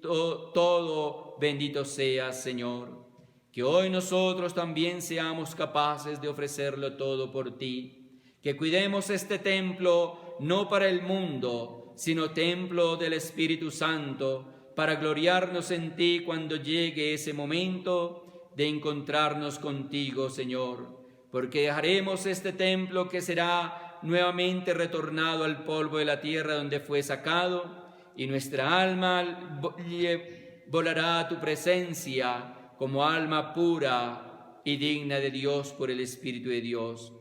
todo, bendito seas, Señor. Que hoy nosotros también seamos capaces de ofrecerlo todo por ti. Que cuidemos este templo no para el mundo, sino templo del Espíritu Santo, para gloriarnos en ti cuando llegue ese momento de encontrarnos contigo, Señor. Porque dejaremos este templo que será nuevamente retornado al polvo de la tierra donde fue sacado, y nuestra alma volará a tu presencia como alma pura y digna de Dios por el Espíritu de Dios.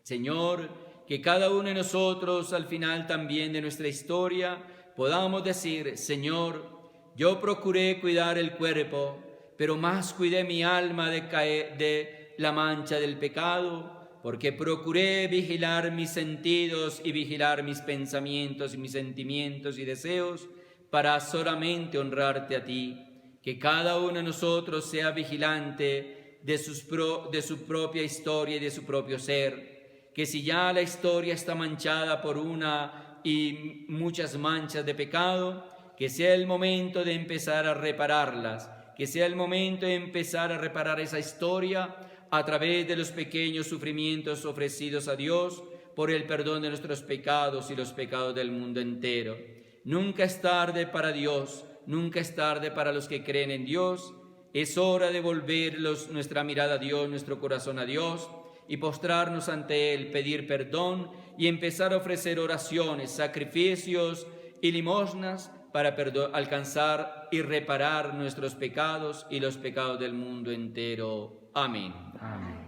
Señor, que cada uno de nosotros al final también de nuestra historia podamos decir, Señor, yo procuré cuidar el cuerpo, pero más cuidé mi alma de la mancha del pecado, porque procuré vigilar mis sentidos y vigilar mis pensamientos y mis sentimientos y deseos para solamente honrarte a ti. Que cada uno de nosotros sea vigilante de su propia historia y de su propio ser. Que si ya la historia está manchada por una y muchas manchas de pecado, que sea el momento de empezar a repararlas, que sea el momento de empezar a reparar esa historia a través de los pequeños sufrimientos ofrecidos a Dios por el perdón de nuestros pecados y los pecados del mundo entero. Nunca es tarde para Dios, nunca es tarde para los que creen en Dios. Es hora de volver nuestra mirada a Dios, nuestro corazón a Dios, y postrarnos ante Él, pedir perdón y empezar a ofrecer oraciones, sacrificios y limosnas para alcanzar y reparar nuestros pecados y los pecados del mundo entero. Amén. Amén.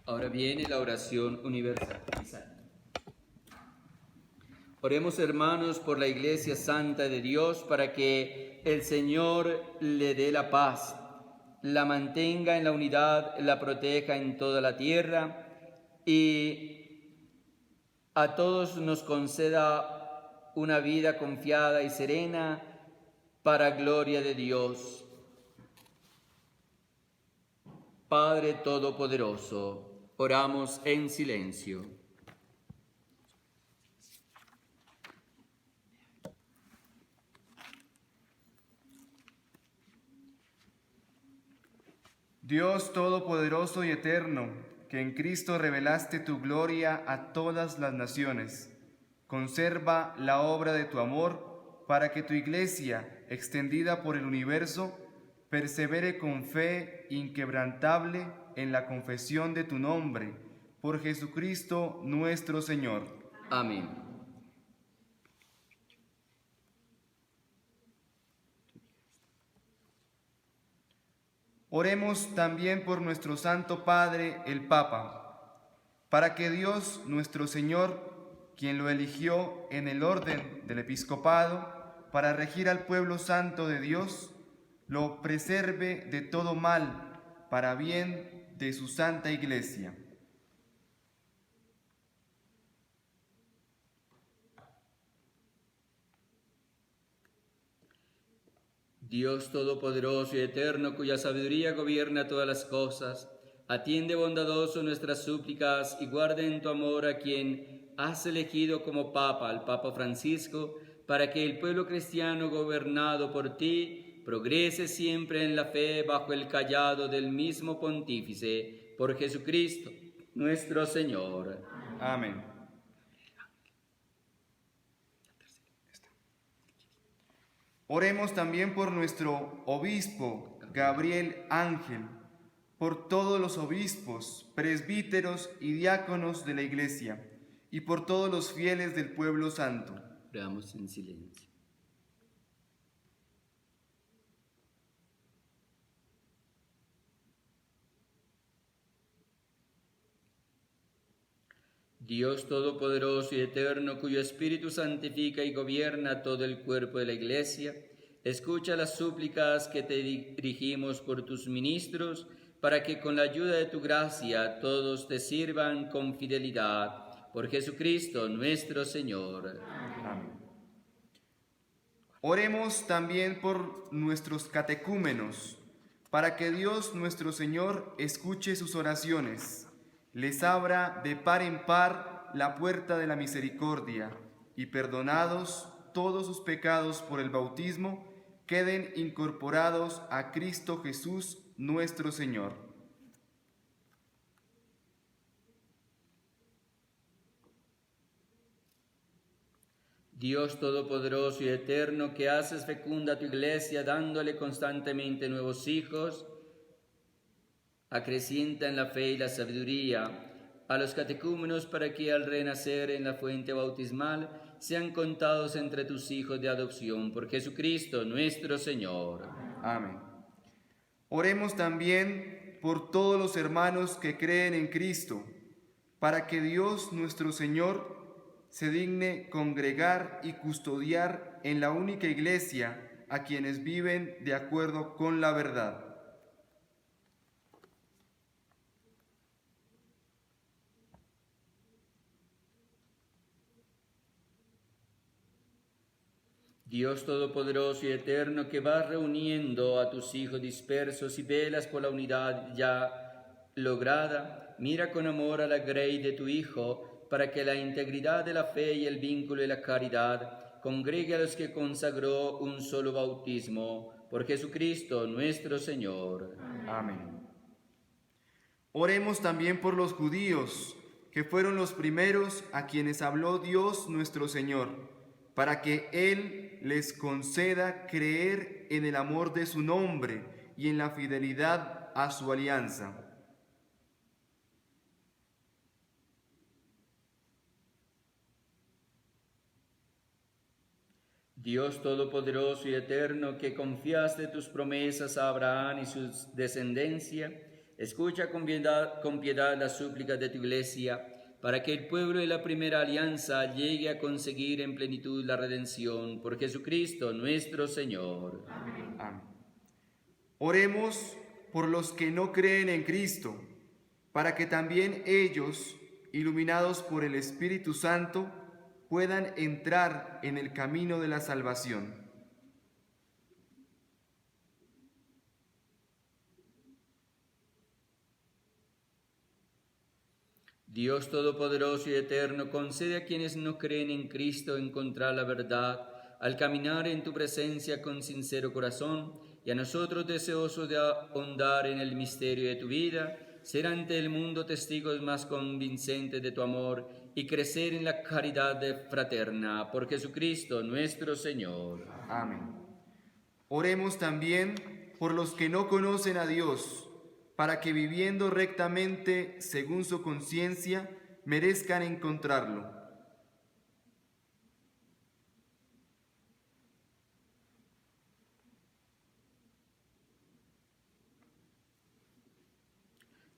Ahora viene la oración universal. Oremos, hermanos, por la Iglesia Santa de Dios, para que el Señor le dé la paz, la mantenga en la unidad, la proteja en toda la tierra y a todos nos conceda una vida confiada y serena para gloria de Dios. Padre Todopoderoso, oramos en silencio. Dios Todopoderoso y Eterno, que en Cristo revelaste tu gloria a todas las naciones, conserva la obra de tu amor para que tu Iglesia, extendida por el universo, persevere con fe inquebrantable en la confesión de tu nombre, por Jesucristo nuestro Señor. Amén. Oremos también por nuestro Santo Padre, el Papa, para que Dios nuestro Señor, quien lo eligió en el orden del episcopado para regir al pueblo santo de Dios, lo preserve de todo mal para bien de su santa Iglesia. Dios Todopoderoso y Eterno, cuya sabiduría gobierna todas las cosas, atiende bondadoso nuestras súplicas y guarda en tu amor a quien has elegido como Papa, al Papa Francisco, para que el pueblo cristiano gobernado por ti progrese siempre en la fe bajo el cayado del mismo Pontífice, por Jesucristo nuestro Señor. Amén. Oremos también por nuestro obispo Gabriel Ángel, por todos los obispos, presbíteros y diáconos de la Iglesia, y por todos los fieles del pueblo santo. Oramos en silencio. Dios Todopoderoso y Eterno, cuyo Espíritu santifica y gobierna todo el cuerpo de la Iglesia, escucha las súplicas que te dirigimos por tus ministros, para que con la ayuda de tu gracia todos te sirvan con fidelidad. Por Jesucristo nuestro Señor. Amén. Oremos también por nuestros catecúmenos, para que Dios nuestro Señor escuche sus oraciones, les abra de par en par la puerta de la misericordia, y perdonados todos sus pecados por el bautismo, queden incorporados a Cristo Jesús nuestro Señor. Dios Todopoderoso y Eterno, que haces fecunda tu Iglesia dándole constantemente nuevos hijos, acrecienta en la fe y la sabiduría a los catecúmenos para que al renacer en la fuente bautismal sean contados entre tus hijos de adopción, por Jesucristo nuestro Señor. Amén. Oremos también por todos los hermanos que creen en Cristo, para que Dios nuestro Señor se digne congregar y custodiar en la única Iglesia a quienes viven de acuerdo con la verdad. Dios Todopoderoso y Eterno, que vas reuniendo a tus hijos dispersos y velas por la unidad ya lograda, mira con amor a la grey de tu Hijo, para que la integridad de la fe y el vínculo de la caridad congregue a los que consagró un solo bautismo, por Jesucristo nuestro Señor. Amén. Oremos también por los judíos, que fueron los primeros a quienes habló Dios nuestro Señor, para que Él les conceda creer en el amor de su nombre y en la fidelidad a su alianza. Dios Todopoderoso y Eterno, que confiaste tus promesas a Abraham y su descendencia, escucha con piedad las súplicas de tu Iglesia, para que el pueblo de la primera alianza llegue a conseguir en plenitud la redención, por Jesucristo nuestro Señor. Amén. Oremos por los que no creen en Cristo, para que también ellos, iluminados por el Espíritu Santo, puedan entrar en el camino de la salvación. Dios Todopoderoso y Eterno, concede a quienes no creen en Cristo encontrar la verdad al caminar en tu presencia con sincero corazón, y a nosotros deseosos de ahondar en el misterio de tu vida, ser ante el mundo testigos más convincentes de tu amor y crecer en la caridad fraterna. Por Jesucristo nuestro Señor. Amén. Oremos también por los que no conocen a Dios, para que viviendo rectamente según su conciencia, merezcan encontrarlo.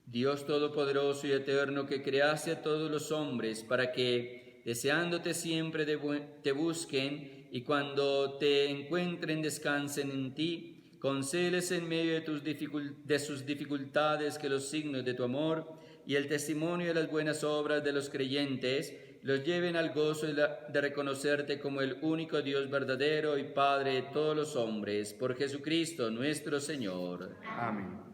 Dios Todopoderoso y Eterno, que creaste a todos los hombres para que, deseándote siempre, te busquen y cuando te encuentren descansen en ti, concédeles en medio de sus dificultades que los signos de tu amor y el testimonio de las buenas obras de los creyentes los lleven al gozo de reconocerte como el único Dios verdadero y Padre de todos los hombres, por Jesucristo nuestro Señor. Amén.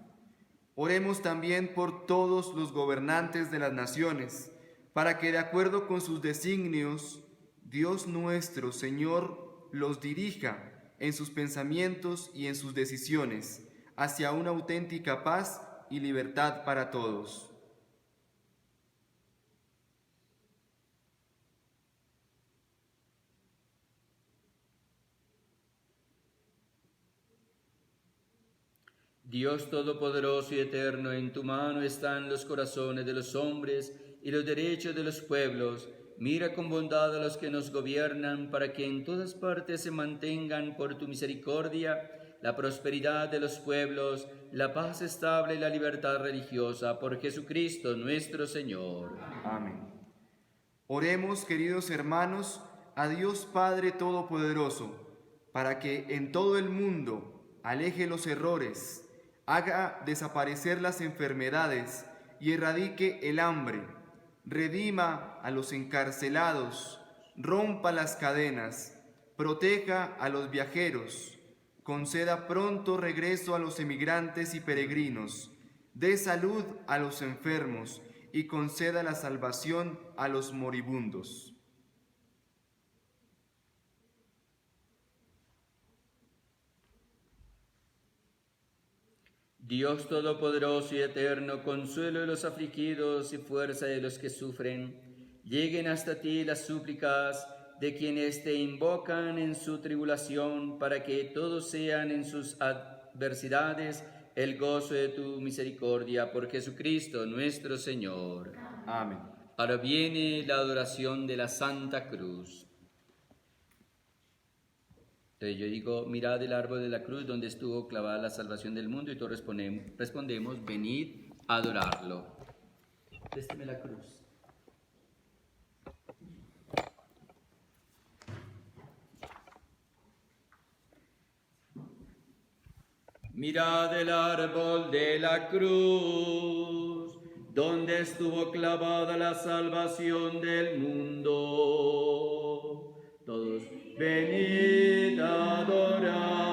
Oremos también por todos los gobernantes de las naciones, para que de acuerdo con sus designios, Dios nuestro Señor los dirija en sus pensamientos y en sus decisiones hacia una auténtica paz y libertad para todos. Dios Todopoderoso y Eterno, en tu mano están los corazones de los hombres y los derechos de los pueblos. Mira con bondad a los que nos gobiernan, para que en todas partes se mantengan por tu misericordia la prosperidad de los pueblos, la paz estable y la libertad religiosa, por Jesucristo nuestro Señor. Amén. Oremos, queridos hermanos, a Dios Padre Todopoderoso, para que en todo el mundo aleje los errores, haga desaparecer las enfermedades y erradique el hambre, redima a los encarcelados, rompa las cadenas, proteja a los viajeros, conceda pronto regreso a los emigrantes y peregrinos, dé salud a los enfermos y conceda la salvación a los moribundos. Dios Todopoderoso y Eterno, consuelo de los afligidos y fuerza de los que sufren, lleguen hasta ti las súplicas de quienes te invocan en su tribulación, para que todos sean en sus adversidades el gozo de tu misericordia, por Jesucristo nuestro Señor. Amén. Ahora viene la adoración de la Santa Cruz. Entonces yo digo, mirad el árbol de la cruz donde estuvo clavada la salvación del mundo, y todos respondemos, venid a adorarlo. Présteme la cruz. Mirad el árbol de la cruz, donde estuvo clavada la salvación del mundo. Todos, venid a adorarlo.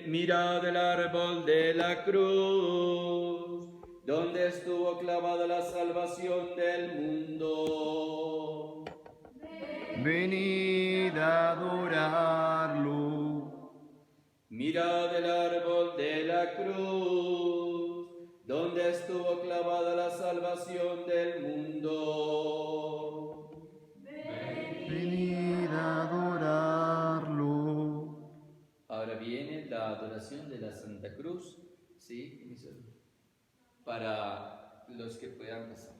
Mirad el árbol de la cruz, donde estuvo clavada la salvación del mundo. Venid a adorarlo. Mirad el árbol de la cruz, donde estuvo clavada la salvación del mundo. Venid a adorarlo. Ahora viene la adoración de la Santa Cruz, ¿sí? Para los que puedan pasar.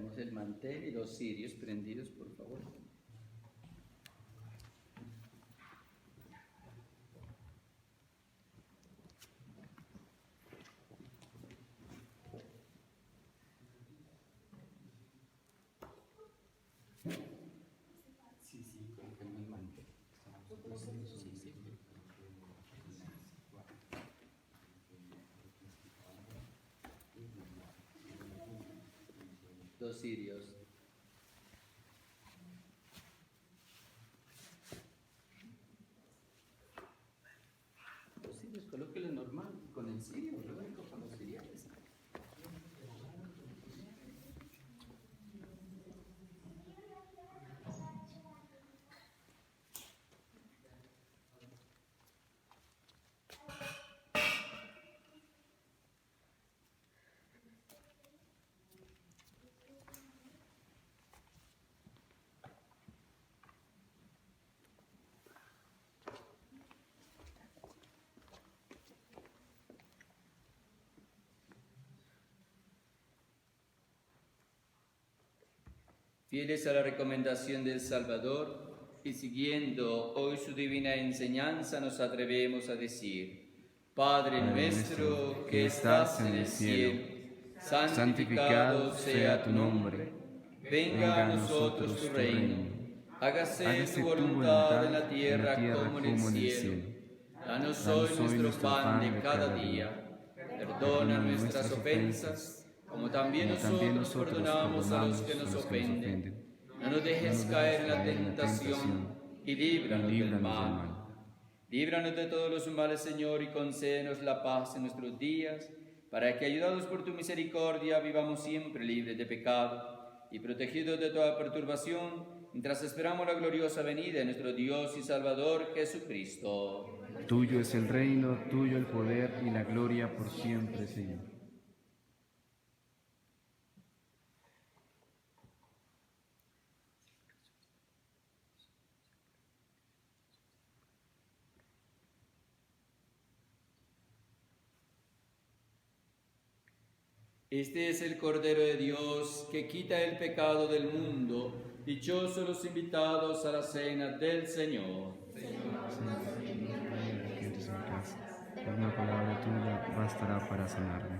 Tenemos el mantel y los cirios prendidos, por favor. Sí, colocamos el mantel. Dos cirios. Los cirios, colóquelo normal, con el cirio, luego con los ciriales. Fieles a la recomendación del Salvador y siguiendo hoy su divina enseñanza, nos atrevemos a decir: Padre nuestro que estás en el cielo, santificado sea tu nombre. Venga a nosotros tu reino. Hágase tu voluntad en la tierra como en el cielo. Danos hoy nuestro pan de cada día. Perdona nuestras ofensas, como también nosotros perdonamos a los que nos ofenden. No nos dejes caer en la tentación y líbranos del mal. Líbranos de todos los males, Señor, y concédenos la paz en nuestros días, para que, ayudados por tu misericordia, vivamos siempre libres de pecado y protegidos de toda perturbación, mientras esperamos la gloriosa venida de nuestro Dios y Salvador Jesucristo. Tuyo es el reino, tuyo el poder y la gloria por siempre, Señor. Este es el Cordero de Dios que quita el pecado del mundo. Dichosos los invitados a la cena del Señor. Por una palabra tuya bastará para sanarme.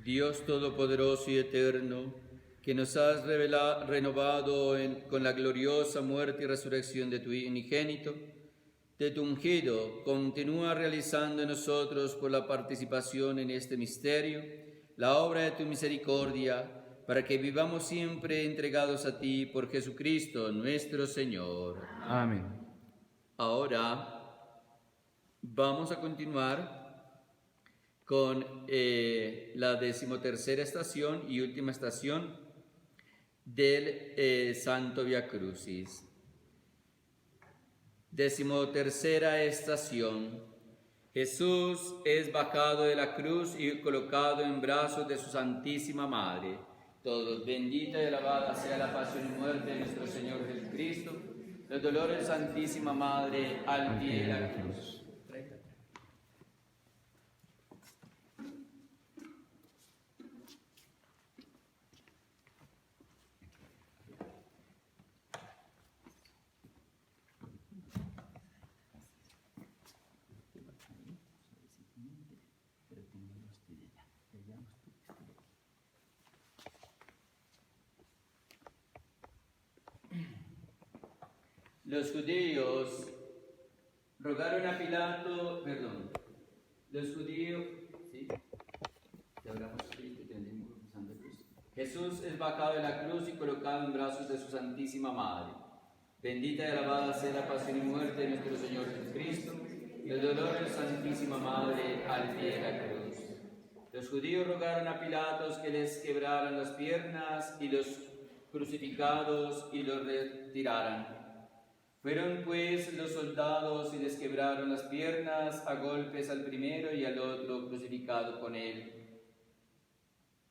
Dios Todopoderoso y Eterno, que nos has renovado con la gloriosa muerte y resurrección de tu unigénito, de tu ungido, continúa realizando en nosotros por la participación en este misterio la obra de tu misericordia, para que vivamos siempre entregados a ti por Jesucristo nuestro Señor. Amén. Ahora vamos a continuar con la 13ª estación y última estación del Santo Via Crucis. 13ª estación. Jesús es bajado de la cruz y colocado en brazos de su Santísima Madre. Todos, bendita y alabada sea la pasión y muerte de nuestro Señor Jesucristo, los dolores de Santísima Madre al pie de la cruz. Los judíos rogaron a Pilato, los judíos, ¿sí? Jesús es bajado de la cruz y colocado en brazos de su Santísima Madre. Bendita y alabada sea la pasión y muerte de nuestro Señor Jesucristo, y el dolor de su Santísima Madre al pie de la cruz. Los judíos rogaron a Pilato que les quebraran las piernas y los crucificados y los retiraran. Fueron pues los soldados y les quebraron las piernas a golpes al primero y al otro crucificado con él.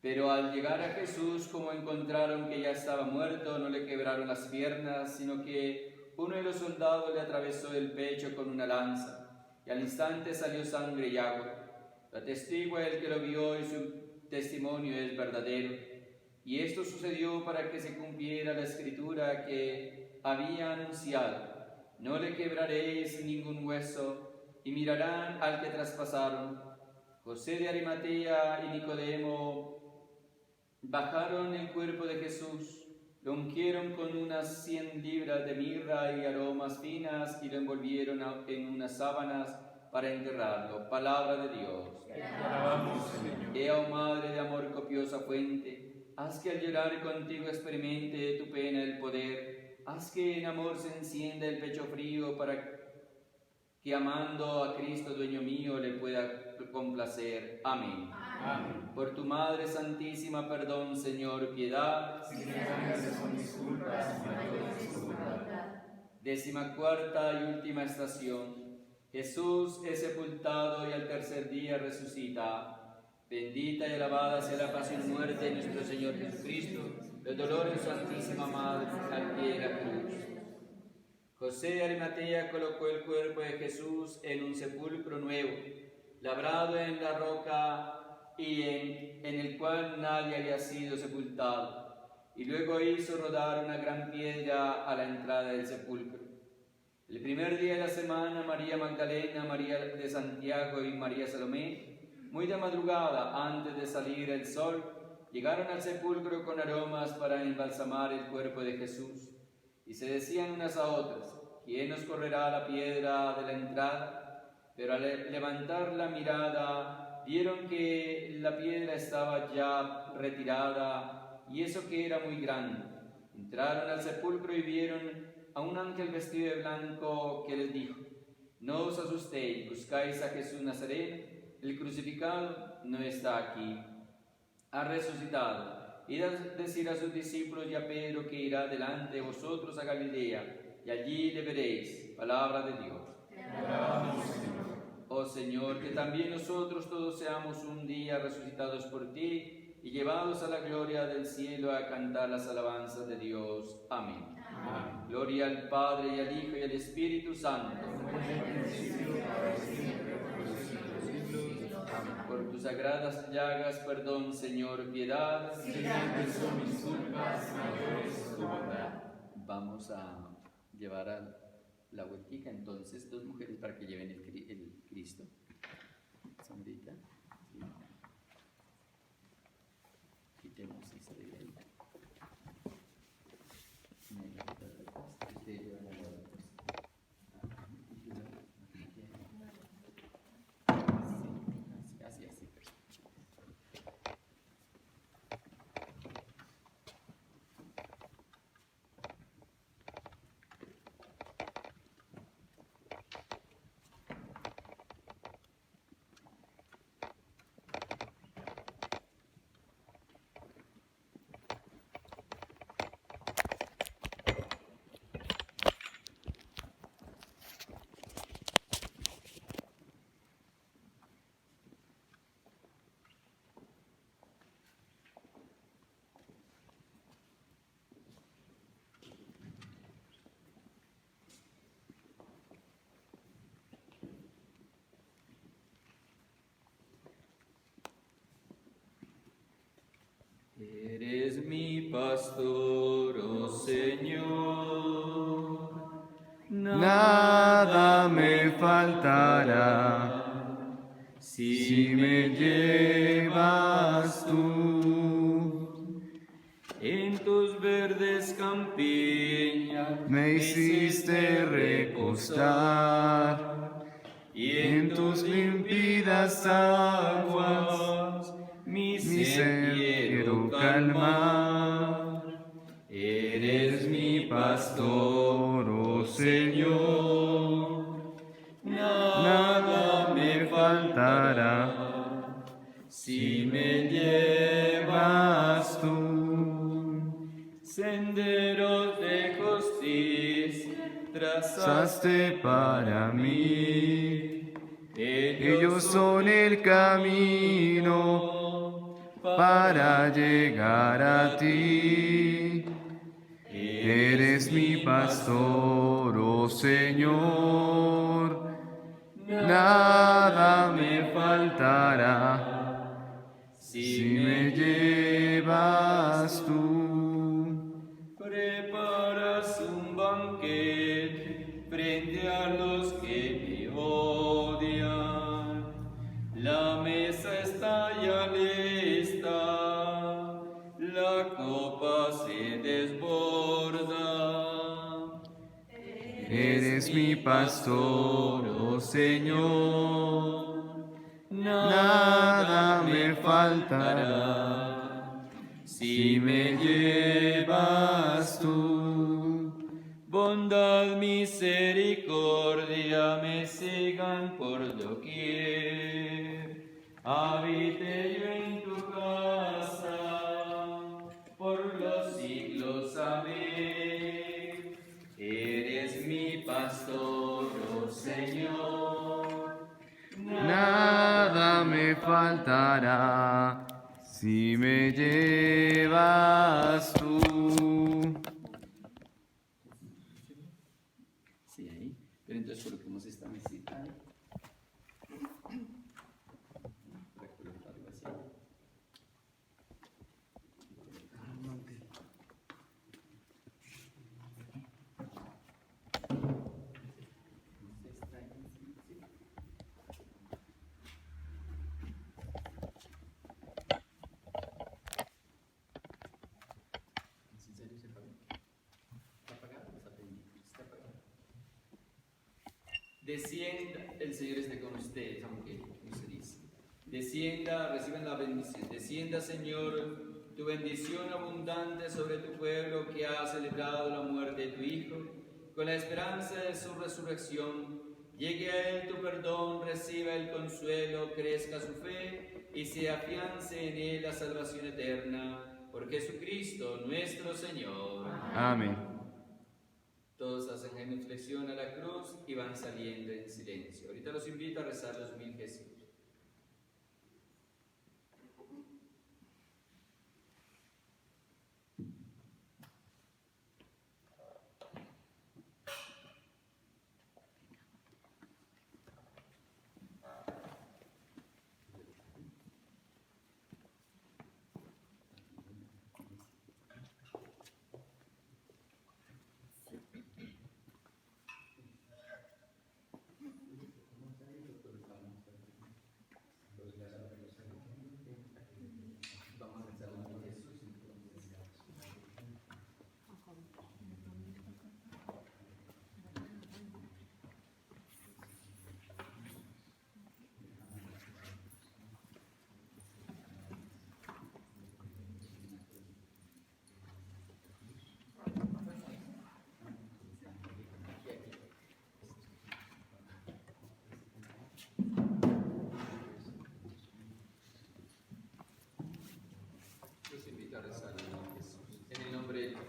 Pero al llegar a Jesús, como encontraron que ya estaba muerto, no le quebraron las piernas, sino que uno de los soldados le atravesó el pecho con una lanza, y al instante salió sangre y agua. La testigua el que lo vio y su testimonio es verdadero. Y esto sucedió para que se cumpliera la escritura que había anunciado: no le quebraréis ningún hueso, y mirarán al que traspasaron. José de Arimatea y Nicodemo bajaron el cuerpo de Jesús, lo ungieron con unas 100 libras de mirra y aromas finas y lo envolvieron en unas sábanas para enterrarlo. Palabra de Dios. Te alabamos, Señor. Ea, oh Madre de amor, copiosa fuente, haz que al llorar contigo experimente de tu pena el poder. Haz que en amor se encienda el pecho frío para que amando a Cristo, dueño mío, le pueda complacer. Amén. Amén. Por tu Madre Santísima, perdón, Señor, piedad. Si me grandes son mis culpas, mayor es tu bondad. 14ª y última estación. Jesús es sepultado y al tercer día resucita. Bendita y alabada sea la pasión y muerte de nuestro Señor Jesucristo, los dolores de su Santísima Madre al pie de la cruz. José de Arimatea colocó el cuerpo de Jesús en un sepulcro nuevo, labrado en la roca y en el cual nadie había sido sepultado, y luego hizo rodar una gran piedra a la entrada del sepulcro. El primer día de la semana, María Magdalena, María de Santiago y María Salomé, muy de madrugada, antes de salir el sol, llegaron al sepulcro con aromas para embalsamar el cuerpo de Jesús. Y se decían unas a otras: ¿quién nos correrá la piedra de la entrada? Pero al levantar la mirada, vieron que la piedra estaba ya retirada, y eso que era muy grande. Entraron al sepulcro y vieron a un ángel vestido de blanco que les dijo: no os asustéis, buscáis a Jesús Nazareno, el crucificado no está aquí, ha resucitado. Id a decir a sus discípulos y a Pedro que irá delante de vosotros a Galilea, y allí le veréis. Palabra de Dios. Te alabamos, Señor. Oh Señor, que también nosotros todos seamos un día resucitados por ti y llevados a la gloria del cielo a cantar las alabanzas de Dios. Amén. Amén. Gloria al Padre, y al Hijo, y al Espíritu Santo. Como en el principio, ahora y siempre, por los siglos de los siglos. Amén. Por tus sagradas llagas, perdón, Señor, piedad. Si grandes son mis culpas, mayor es tu bondad. Vamos a llevar a la vueltica entonces 2 mujeres para que lleven el Cristo. Sandrita. Sí. quitemos este de ahí. Así, así. Eres mi pastor, oh Señor, Nada me faltará si me llevas tú. En tus verdes campiñas Me hiciste recostar y en tus límpidas aguas. mi Mi sed quiero calmar. Eres mi pastor, oh Señor, Nada me faltará si me llevas tú. senderos de justicia Trazaste para mí. Ellos son el camino para llegar a ti. Eres mi pastor, oh Señor. Nada me faltará si me llevas tú. Preparas un banquete frente a los que me odian. La mesa está ya lista, la copa se desborda. Eres mi pastor, oh Señor. Nada me faltará si me llevas tú. Bondad, misericordia me sigan por doquier. Habite yo en tu casa por los siglos. Amén. Eres mi pastor, oh Señor. Nada me faltará si me llevas tú. Sí, ahí. Pero entonces coloquemos esta mesita ahí. Para colocarlo así. ¿Es en serio ese apagado? ¿Está apagado o está prendido? Está apagado. Descienda, el Señor esté con ustedes, aunque no se dice. Descienda, reciban la bendición. Descienda, Señor, tu bendición abundante sobre tu pueblo que ha celebrado la muerte de tu Hijo, con la esperanza de su resurrección. Llegue a él tu perdón, reciba el consuelo, crezca su fe y se afiance en él la salvación eterna. Por Jesucristo nuestro Señor. Amén. Todos hacen genuflexión a la cruz y van saliendo en silencio. Ahorita los invito a rezar los 1000 Jesús.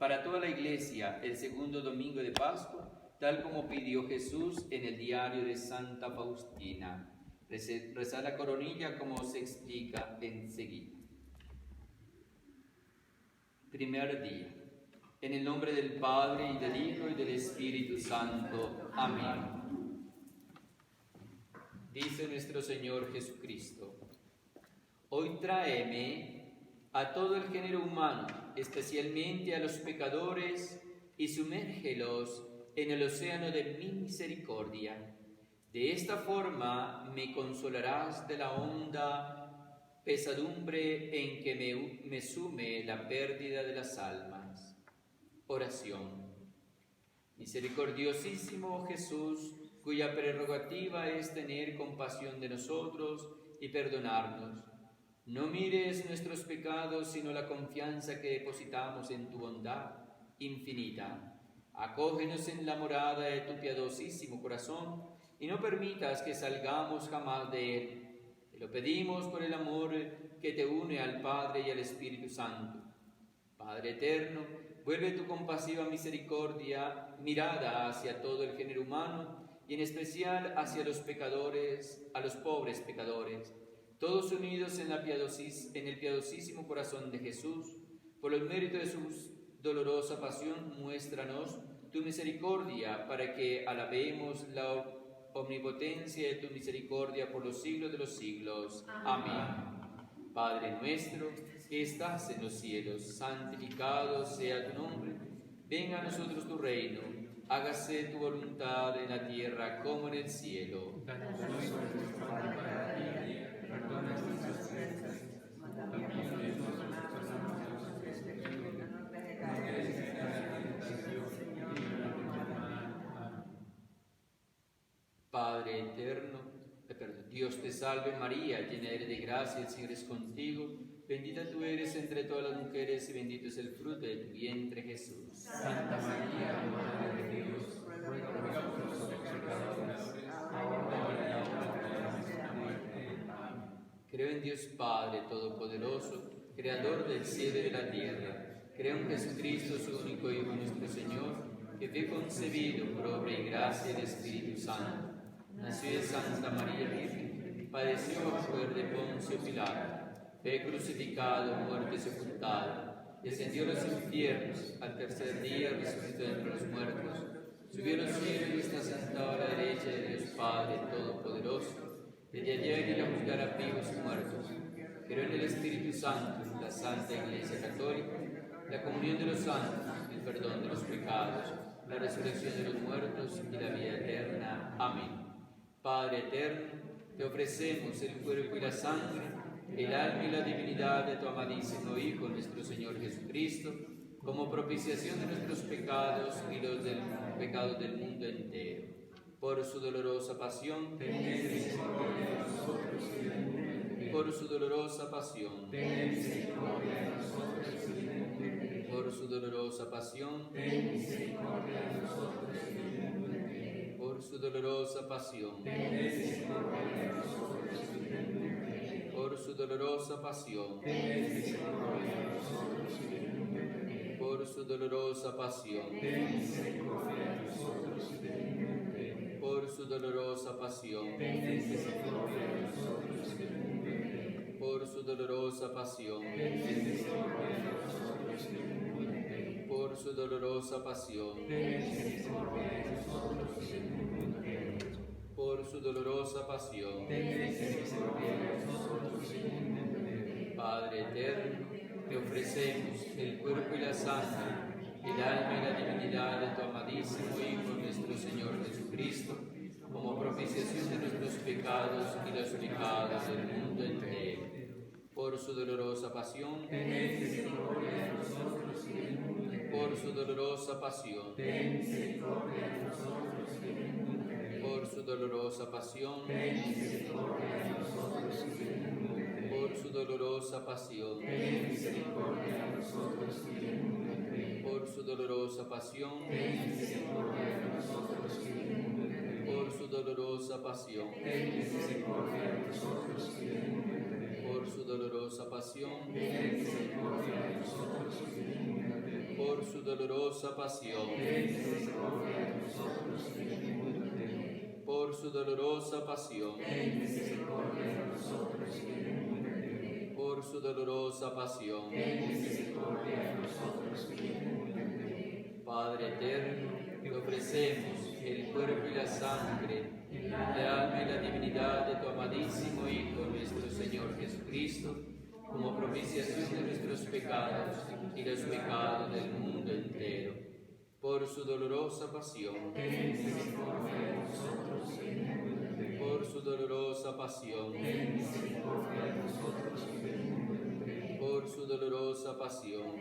para toda la Iglesia el segundo domingo de Pascua, tal como pidió Jesús en el diario de Santa Faustina. Rezar la coronilla como se explica enseguida. Primer día. En el nombre del Padre, y del Hijo, y del Espíritu Santo. Amén. Dice nuestro Señor Jesucristo: hoy tráeme a todo el género humano, especialmente a los pecadores, y sumérgelos en el océano de mi misericordia. De esta forma me consolarás de la honda pesadumbre en que me sume la pérdida de las almas. Oración. Misericordiosísimo Jesús, cuya prerrogativa es tener compasión de nosotros y perdonarnos, no mires nuestros pecados, sino la confianza que depositamos en tu bondad infinita. Acógenos en la morada de tu piadosísimo corazón y no permitas que salgamos jamás de él. Te lo pedimos por el amor que te une al Padre y al Espíritu Santo. Padre eterno, vuelve tu compasiva misericordia mirada hacia todo el género humano y en especial hacia los pecadores, a los pobres pecadores, todos unidos en el piadosísimo corazón de Jesús. Por el mérito de su dolorosa pasión, muéstranos tu misericordia para que alabemos la omnipotencia de tu misericordia por los siglos de los siglos. Amén. Padre nuestro, que estás en los cielos, santificado sea tu nombre. Venga a nosotros tu reino. Hágase tu voluntad en la tierra como en el cielo. Danos hoy nuestro pan de cada día, perdona nuestras ofensas, también nosotros perdonamos a los que nos ofenden. No dejes caer en la tentación y líbranos del mal. Amén. Padre eterno, Dios te salve María, llena eres de gracia, el Señor es contigo. Bendita tú eres entre todas las mujeres y bendito es el fruto de tu vientre, Jesús. Santa María, Madre de Dios, ruega por nosotros los pecadores, ahora y en la hora de nuestra muerte. Amén. Creo en Dios Padre Todopoderoso, Creador del cielo y de la tierra. Creo en Jesucristo, su único Hijo, nuestro Señor, que fue concebido por obra y gracia del Espíritu Santo. Nació de Santa María Virgen, padeció bajo poder de Poncio Pilato, fue crucificado, muerto y sepultado, descendió a los infiernos, al tercer día resucitó entre los muertos, subió a los cielos y está sentado a la derecha de Dios Padre Todopoderoso. Desde allá irá a juzgar a vivos y muertos. Creo en el Espíritu Santo, la Santa Iglesia Católica, la comunión de los santos, el perdón de los pecados, la resurrección de los muertos y la vida eterna. Amén. Padre eterno, te ofrecemos el cuerpo y la sangre, el alma y la divinidad de tu amadísimo Hijo, nuestro Señor Jesucristo, como propiciación de nuestros pecados y los del pecados del mundo entero. Por su dolorosa pasión, Ten misericordia de nosotros y del mundo entero. por su dolorosa pasión, Ten misericordia de nosotros y del mundo entero. por su dolorosa pasión, Ten misericordia de nosotros y del mundo entero. por su dolorosa pasión, Ten misericordia de nosotros y del mundo entero. por su dolorosa pasión, Ten misericordia de nosotros y del mundo entero. por su dolorosa pasión, Ten misericordia de nosotros y del mundo entero. por su dolorosa pasión, Ten misericordia de nosotros y del mundo entero. por su dolorosa pasión, Ten misericordia de nosotros y del mundo entero. por su dolorosa pasión, Ten misericordia de nosotros y del mundo entero. por su dolorosa pasión. Ten misericordia de nosotros y del mundo entero. Padre eterno, te ofrecemos el cuerpo y la sangre, el alma y la divinidad de tu amadísimo Hijo, nuestro Señor Jesucristo, como propiciación de nuestros pecados y los pecados del mundo entero. Por su dolorosa pasión, Ten misericordia de nosotros y del mundo entero. por su dolorosa pasión, Ten misericordia de nosotros y del mundo entero. por su dolorosa pasión, Ten misericordia de nosotros y del mundo entero. por su dolorosa pasión, Ten misericordia de nosotros y del mundo entero. por su dolorosa pasión, Ten misericordia de nosotros y del mundo entero. por su dolorosa pasión, Ten misericordia de nosotros y del mundo entero. por su dolorosa pasión, Ten misericordia de nosotros y del mundo entero. por su dolorosa pasión, por su dolorosa pasión, por su dolorosa pasión. Padre eterno, te ofrecemos el cuerpo y la sangre, el alma y la divinidad de tu amadísimo Hijo, nuestro Señor Jesucristo, como propiciación de nuestros pecados y los pecados del mundo entero. Por su dolorosa pasión, por su dolorosa pasión, por su dolorosa pasión,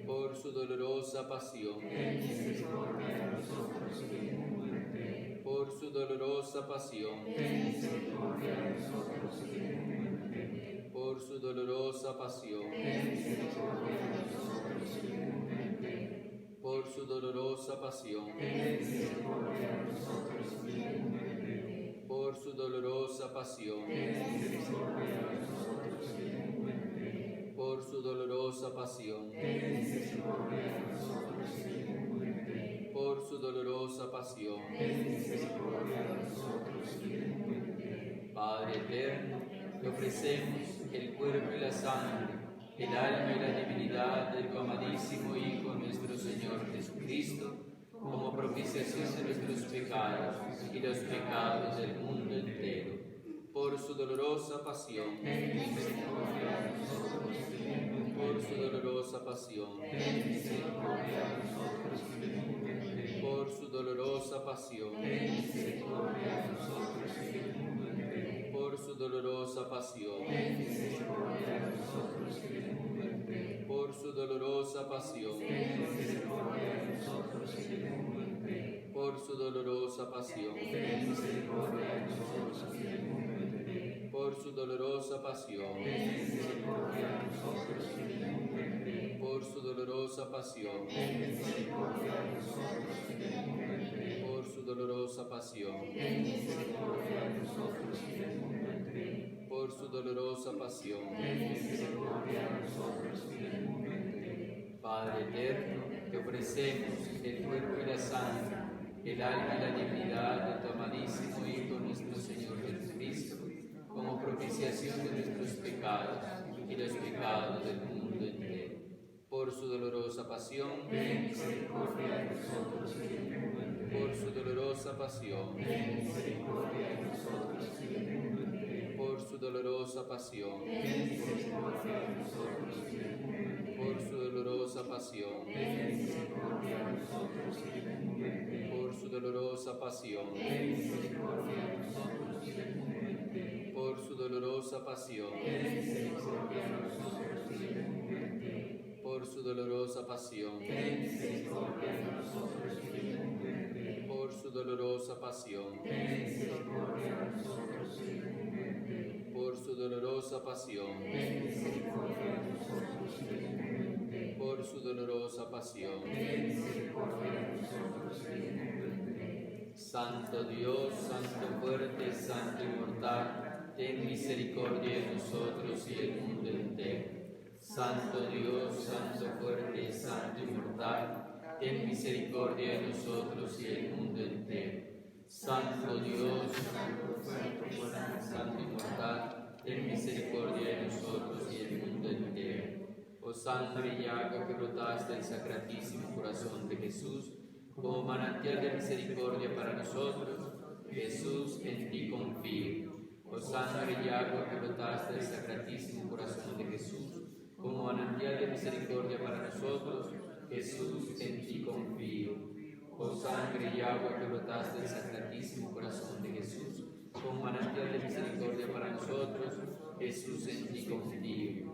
por su dolorosa pasión, por su dolorosa pasión, por su dolorosa pasión, por su dolorosa pasión, por su dolorosa pasión, por su dolorosa pasión, por su dolorosa pasión. Padre eterno, te ofrecemos el cuerpo y la sangre, el alma y la divinidad de tu amadísimo Hijo, nuestro Señor Jesucristo, como propiciación de nuestros pecados y los pecados del mundo entero. Por su dolorosa pasión, por su dolorosa pasión, por su dolorosa pasión, por su dolorosa pasión, por su dolorosa pasión, por su dolorosa pasión, por su dolorosa pasión, por su dolorosa pasión, por su dolorosa pasión, por su dolorosa pasión. Padre eterno, te ofrecemos el cuerpo y la sangre, el alma y la divinidad de tu amadísimo Hijo, nuestro Señor Jesucristo, como propiciación de nuestros pecados y los pecados del mundo entero. Por su dolorosa pasión, por su dolorosa pasión, por su dolorosa pasión, por su dolorosa pasión, por su dolorosa pasión, por su dolorosa pasión, por su dolorosa pasión, por su dolorosa pasión, por su dolorosa pasión, por su dolorosa pasión. Santo Dios, Santo fuerte, Santo inmortal, ten misericordia de nosotros y del mundo entero. Santo Dios, Santo fuerte, Santo inmortal, ten misericordia de nosotros y del mundo entero. Santo Dios, Santo fuerte, Santo inmortal, ten misericordia de nosotros y del mundo entero. Oh sangre y agua que brotaste del sacratísimo corazón de Jesús, como manantial de misericordia para nosotros, Jesús, en ti confío. Oh sangre y agua que brotaste del sacratísimo corazón de Jesús, como manantial de misericordia para nosotros, Jesús, en ti confío. Oh sangre y agua que brotaste del sacratísimo corazón de Jesús, como manantial de misericordia para nosotros, Jesús, en ti confío.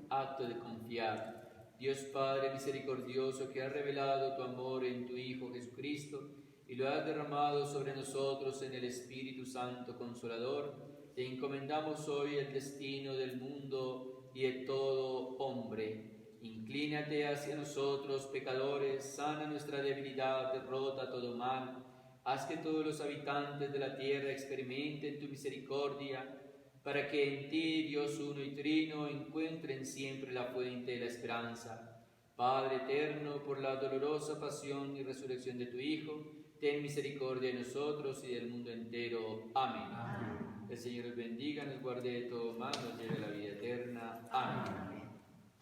Acto de confiar. Dios Padre misericordioso, que has revelado tu amor en tu Hijo Jesucristo y lo has derramado sobre nosotros en el Espíritu Santo Consolador, te encomendamos hoy el destino del mundo y de todo hombre. Inclínate hacia nosotros, pecadores, sana nuestra debilidad, derrota todo mal. Haz que todos los habitantes de la tierra experimenten tu misericordia. para que en ti, Dios uno y trino, encuentren siempre la fuente de la esperanza. Padre eterno, por la dolorosa pasión y resurrección de tu Hijo, ten misericordia de nosotros y del mundo entero. Amén. El Señor os bendiga, nos guarde de todo mal, nos lleve a la vida eterna. Amén.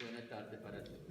Buena tarde para todos.